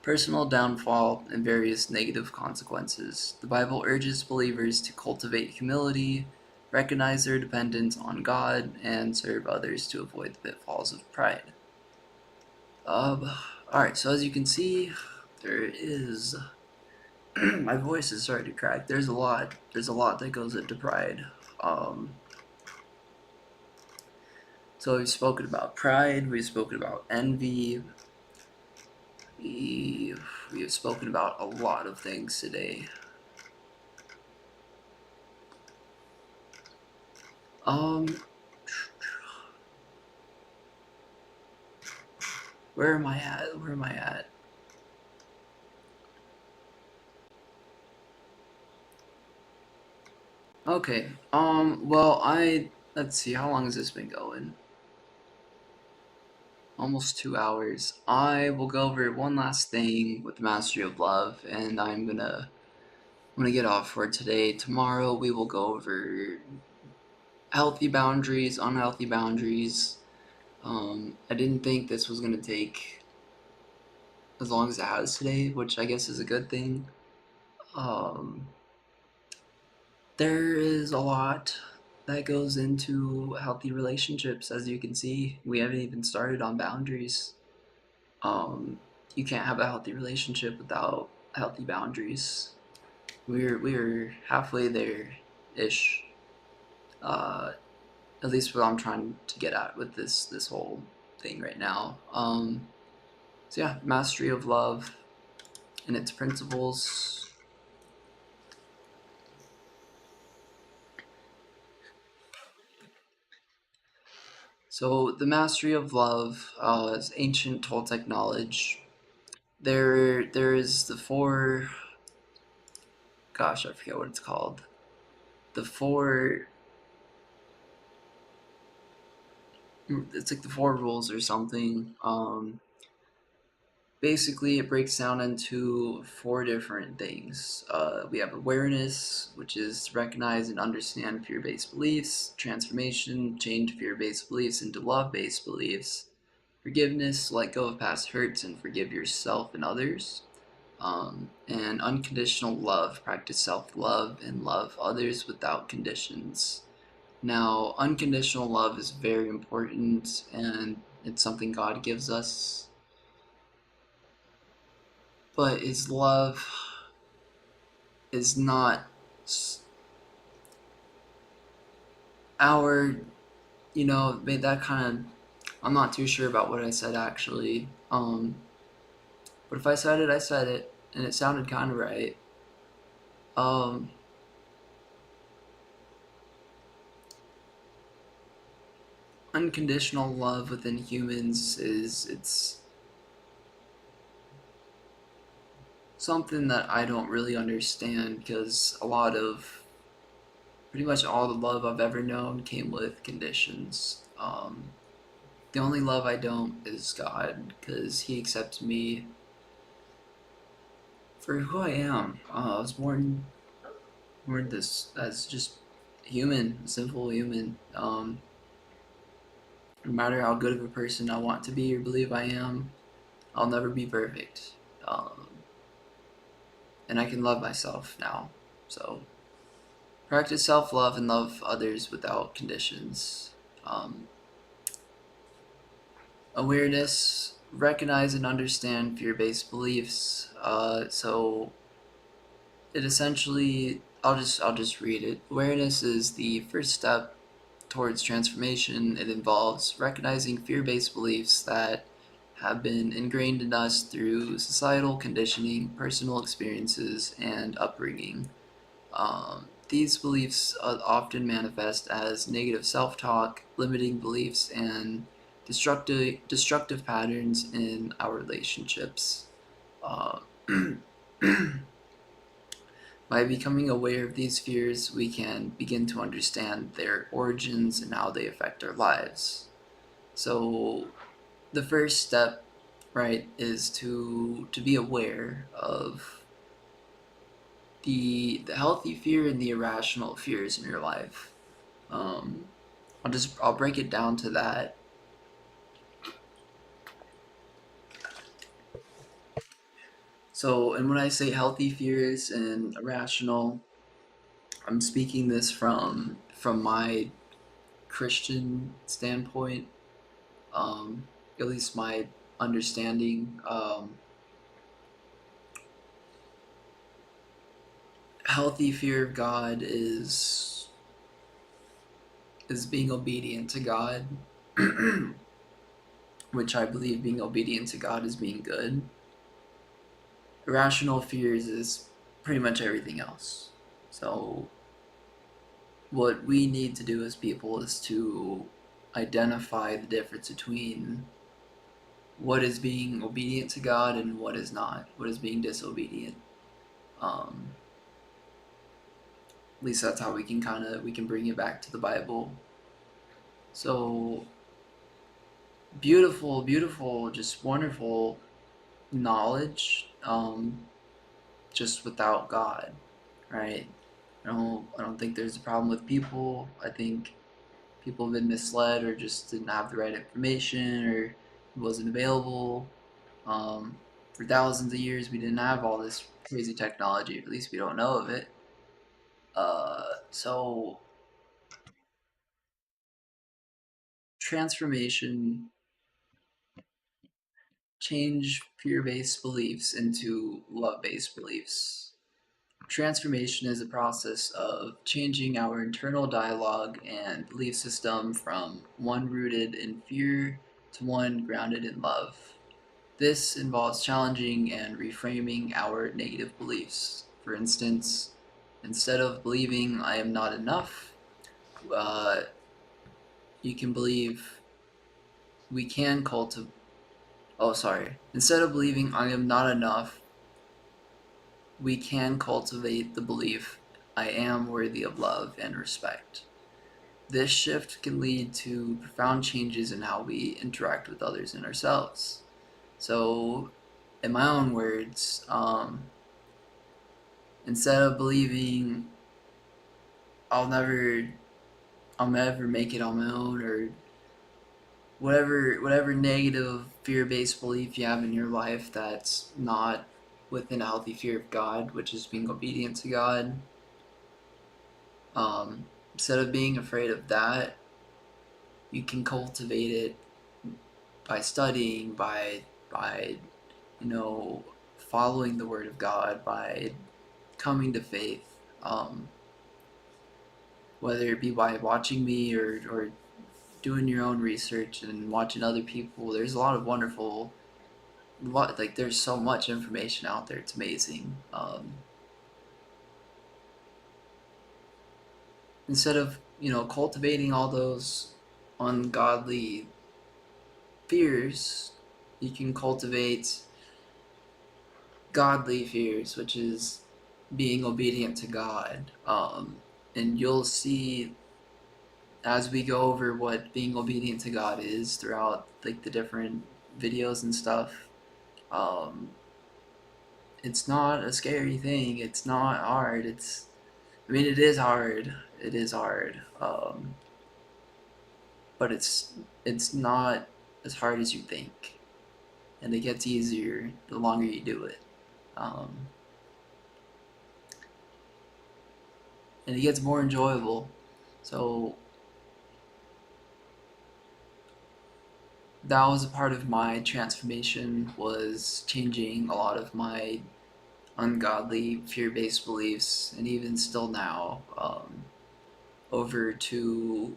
[SPEAKER 1] personal downfall, and various negative consequences. The Bible urges believers to cultivate humility, recognize their dependence on God, and serve others to avoid the pitfalls of pride. Alright, so as you can see, there is my voice is starting to crack. There's a lot that goes into pride. So we've spoken about pride, we've spoken about envy, we have spoken about a lot of things today. Um, where am I at? Where am I at? Okay. Well, let's see. How long has this been going? Almost 2 hours. I will go over one last thing with the mastery of love, and I'm gonna get off for today. Tomorrow we will go over healthy boundaries, unhealthy boundaries. I didn't think this was gonna take as long as it has today, which I guess is a good thing. Um, there is a lot that goes into healthy relationships. As you can see, we haven't even started on boundaries. You can't have a healthy relationship without healthy boundaries. We're halfway there, ish. Uh, at least what I'm trying to get at with this whole thing right now. So yeah, mastery of love and its principles. So the mastery of love is ancient Toltec knowledge. There is the four. Gosh, I forget what it's called. The four. It's like the four rules or something. Basically, it breaks down into four different things. We have awareness, which is to recognize and understand fear based beliefs, transformation, change fear based beliefs into love based beliefs, forgiveness, let go of past hurts and forgive yourself and others, and unconditional love, practice self love and love others without conditions. Now, unconditional love is very important and it's something God gives us, but His love is not our, made that kind of, I'm not too sure about what I said actually. But if I said it, I said it, and it sounded kind of right. Um, Unconditional love within humans it's something that I don't really understand because pretty much all the love I've ever known came with conditions. The only love I don't is God because He accepts me for who I am. I was born this as just human, a simple human. No matter how good of a person I want to be or believe I am, I'll never be perfect. Um, and I can love myself now. So practice self love and love others without conditions. Um, Awareness, recognize and understand fear based beliefs. So it essentially, I'll just read it. Awareness is the first step towards transformation. It involves recognizing fear based beliefs that have been ingrained in us through societal conditioning, personal experiences, and upbringing. These beliefs often manifest as negative self talk, limiting beliefs, and destructive patterns in our relationships. Uh, by becoming aware of these fears, we can begin to understand their origins and how they affect our lives. So, the first step, right, is to be aware of the healthy fear and the irrational fears in your life. Um, I'll break it down to that. So, and when I say healthy fears and irrational, I'm speaking this from my Christian standpoint, um, at least my understanding. Healthy fear of God is being obedient to God, which I believe being obedient to God is being good. Irrational fears is pretty much everything else. So what we need to do as people is to identify the difference between what is being obedient to God and what is not, what is being disobedient. Um, at least that's how we can bring it back to the Bible. So beautiful, beautiful, just wonderful knowledge, just without God, right? I don't think there's a problem with people. I think people have been misled or just didn't have the right information or it wasn't available. For thousands of years, we didn't have all this crazy technology. At least we don't know of it. So transformation, change fear-based beliefs into love-based beliefs. Transformation is a process of changing our internal dialogue and belief system from one rooted in fear to one grounded in love. This involves challenging and reframing our negative beliefs. For instance, instead of believing I am not enough, uh, you can believe we can cultivate. Oh, sorry. Instead of believing I am not enough, we can cultivate the belief I am worthy of love and respect. This shift can lead to profound changes in how we interact with others and ourselves. So, in my own words, instead of believing I'll never I'll never make it on my own, or whatever negative fear-based belief you have in your life that's not within a healthy fear of God, which is being obedient to God. Instead of being afraid of that, you can cultivate it by studying, by following the Word of God, by coming to faith. Whether it be by watching me, or doing your own research and watching other people. There's a lot of wonderful, like there's so much information out there. It's amazing. Instead of cultivating all those ungodly fears, you can cultivate godly fears, which is being obedient to God. And you'll see as we go over what being obedient to God is throughout like the different videos and stuff. Um, it's not a scary thing. It's not hard. I mean, it is hard. It is hard. But it's not as hard as you think, and it gets easier the longer you do it. Um, and it gets more enjoyable. So that was a part of my transformation, was changing a lot of my ungodly fear-based beliefs, and even still now, over to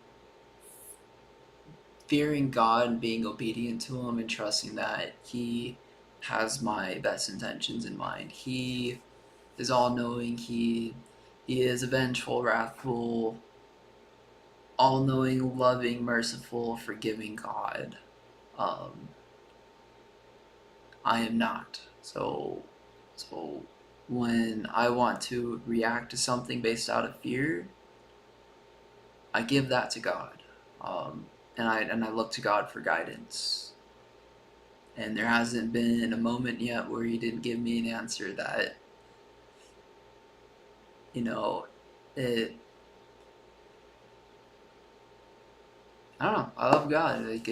[SPEAKER 1] fearing God and being obedient to Him and trusting that He has my best intentions in mind. He is all-knowing. He is a vengeful, wrathful, all-knowing, loving, merciful, forgiving God. Um, I am not. So when I want to react to something based out of fear, I give that to God, and I look to God for guidance. And there hasn't been a moment yet where He didn't give me an answer that it. I don't know. I love God. Like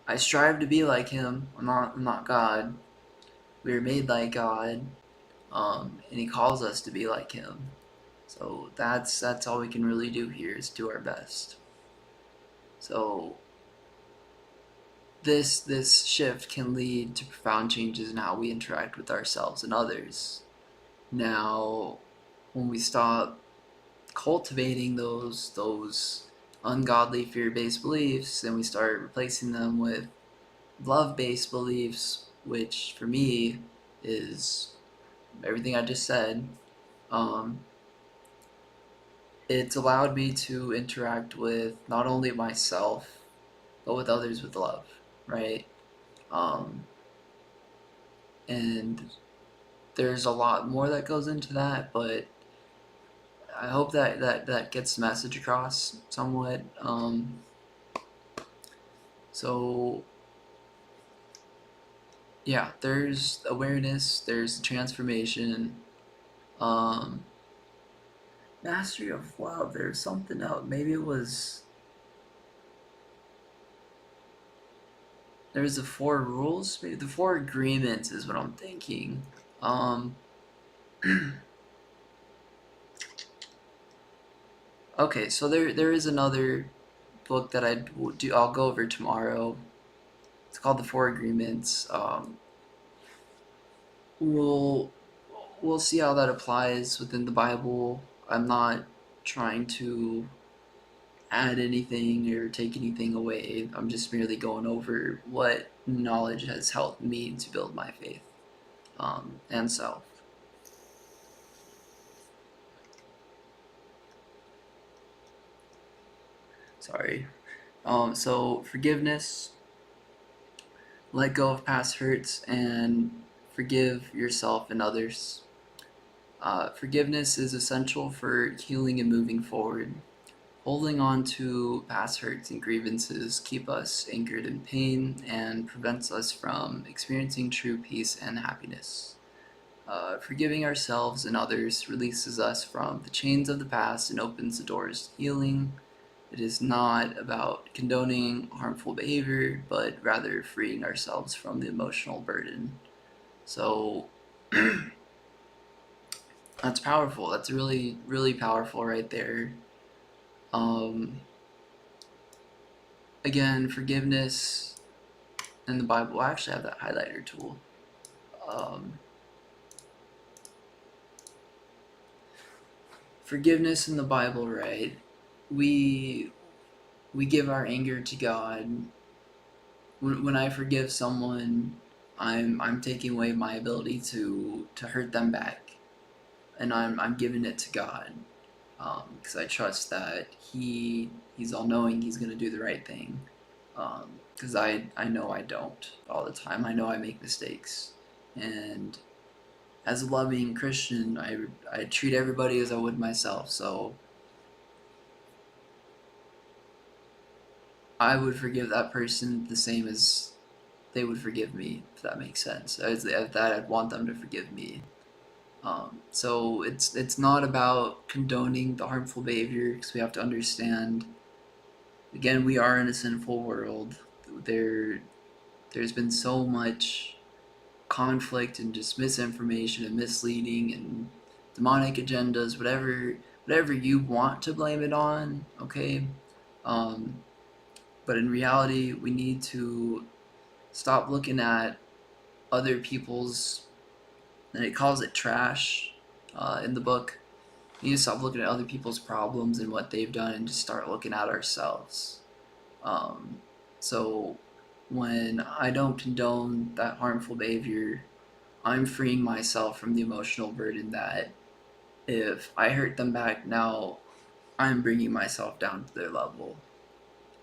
[SPEAKER 1] I strive to be like Him. I'm not God. We are made like God, and He calls us to be like Him. So that's all we can really do here, is do our best. So this shift can lead to profound changes in how we interact with ourselves and others. Now, when we stop cultivating those ungodly fear-based beliefs, and we start replacing them with love-based beliefs, which for me is everything I just said. um, it's allowed me to interact with not only myself but with others with love, right? Um, and there's a lot more that goes into that, but I hope that gets the message across somewhat. So yeah, there's awareness, there's transformation, um, mastery of love. There's something else. Maybe it was there's the four rules. Maybe the four agreements is what I'm thinking. Um, okay, so there is another book that I'll go over tomorrow. It's called The Four Agreements. We'll we'll see how that applies within the Bible. I'm not trying to add anything or take anything away. I'm just merely going over what knowledge has helped me to build my faith, and self. Sorry. So forgiveness, let go of past hurts, and forgive yourself and others. Forgiveness is essential for healing and moving forward. Holding on to past hurts and grievances keep us anchored in pain and prevents us from experiencing true peace and happiness. Forgiving ourselves and others releases us from the chains of the past and opens the doors to healing. It is not about condoning harmful behavior, but rather freeing ourselves from the emotional burden. So that's powerful. That's really, really powerful right there. Um, Again, forgiveness in the Bible. I actually have that highlighter tool. Um, Forgiveness in the Bible, right? We we give our anger to God. When I forgive someone, I'm taking away my ability to hurt them back, and I'm giving it to God, because I trust that he's all knowing. He's gonna do the right thing. Because I know I don't all the time. I know I make mistakes, and as a loving Christian, I treat everybody as I would myself. So I would forgive that person the same as they would forgive me, if that makes sense. As that I'd want them to forgive me. So it's not about condoning the harmful behavior, because we have to understand. Again, we are in a sinful world. There's been so much conflict and just misinformation and misleading and demonic agendas, whatever you want to blame it on. Okay, um, but in reality, we need to stop looking at other people's, and it calls it trash in the book. We need to stop looking at other people's problems and what they've done, and just start looking at ourselves. Um, so when I don't condone that harmful behavior, I'm freeing myself from the emotional burden that if I hurt them back now, I'm bringing myself down to their level.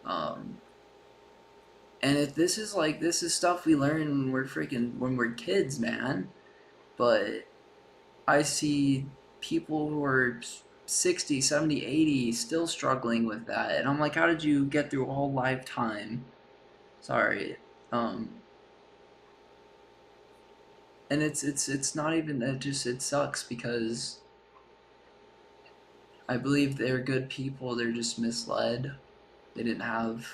[SPEAKER 1] Um, and if this is stuff we learn when we're kids, man. But I see people who are 60, 70, 80 still struggling with that. And I'm like, how did you get through a whole lifetime? Sorry. Um, and it's not even that, just it sucks because I believe they're good people, they're just misled. They didn't have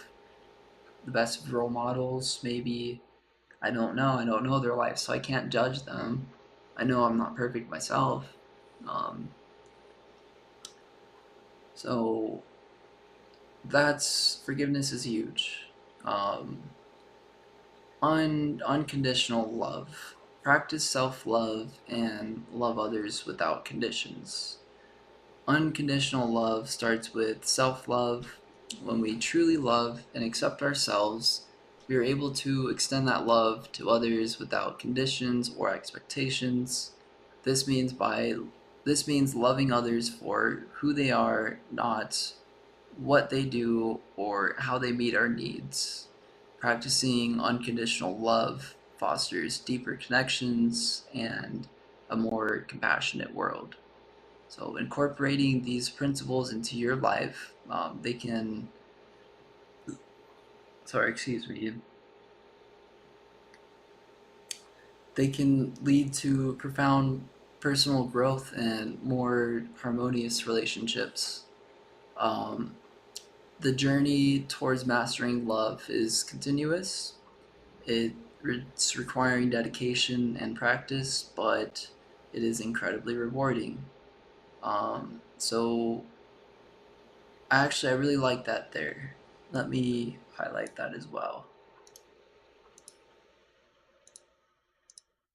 [SPEAKER 1] the best role models, maybe. I don't know. I don't know their life, so I can't judge them. I know I'm not perfect myself. Um, so that's forgiveness is huge. Um, Unconditional love. Practice self love and love others without conditions. Unconditional love starts with self love. When we truly love and accept ourselves, we are able to extend that love to others without conditions or expectations. This means by this means loving others for who they are, not what they do or how they meet our needs. Practicing unconditional love fosters deeper connections and a more compassionate world. So incorporating these principles into your life, they can, sorry, excuse me, they can lead to profound personal growth and more harmonious relationships. Um, the journey towards mastering love is continuous. It's requiring dedication and practice, but it is incredibly rewarding. So actually, I really like that there. Let me highlight that as well.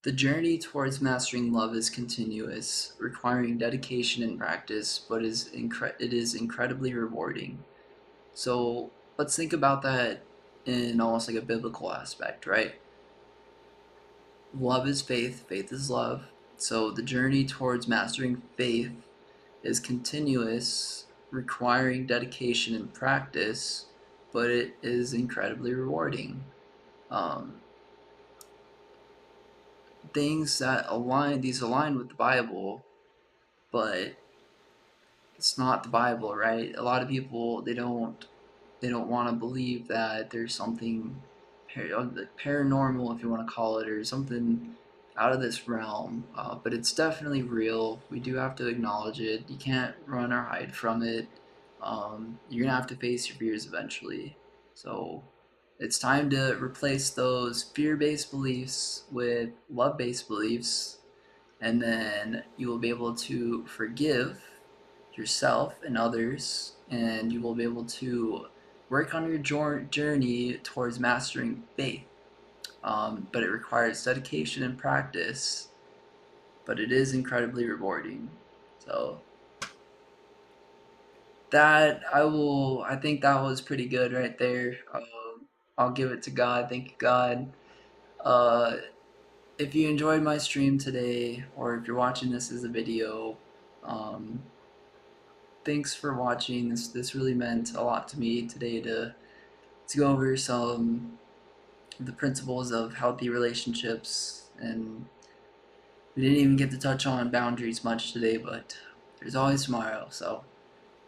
[SPEAKER 1] The journey towards mastering love is continuous, requiring dedication and practice, but it is incredibly rewarding. So let's think about that in almost like a biblical aspect, right? Love is faith, faith is love. So the journey towards mastering faith is continuous, requiring dedication and practice, but it is incredibly rewarding. Um, Things that align with the Bible, but it's not the Bible, right? A lot of people they don't want to believe that there's something paranormal, if you want to call it, or something out of this realm. But it's definitely real. We do have to acknowledge it. You can't run or hide from it. You're gonna have to face your fears eventually. So it's time to replace those fear-based beliefs with love-based beliefs, and then you will be able to forgive yourself and others, and you will be able to work on your journey towards mastering faith. But it requires dedication and practice, but it is incredibly rewarding. So I think that was pretty good right there. I'll give it to God. Thank you, God. Uh, if you enjoyed my stream today, or if you're watching this as a video, um, thanks for watching. This really meant a lot to me today to go over some of the principles of healthy relationships, and we didn't even get to touch on boundaries much today, but there's always tomorrow. So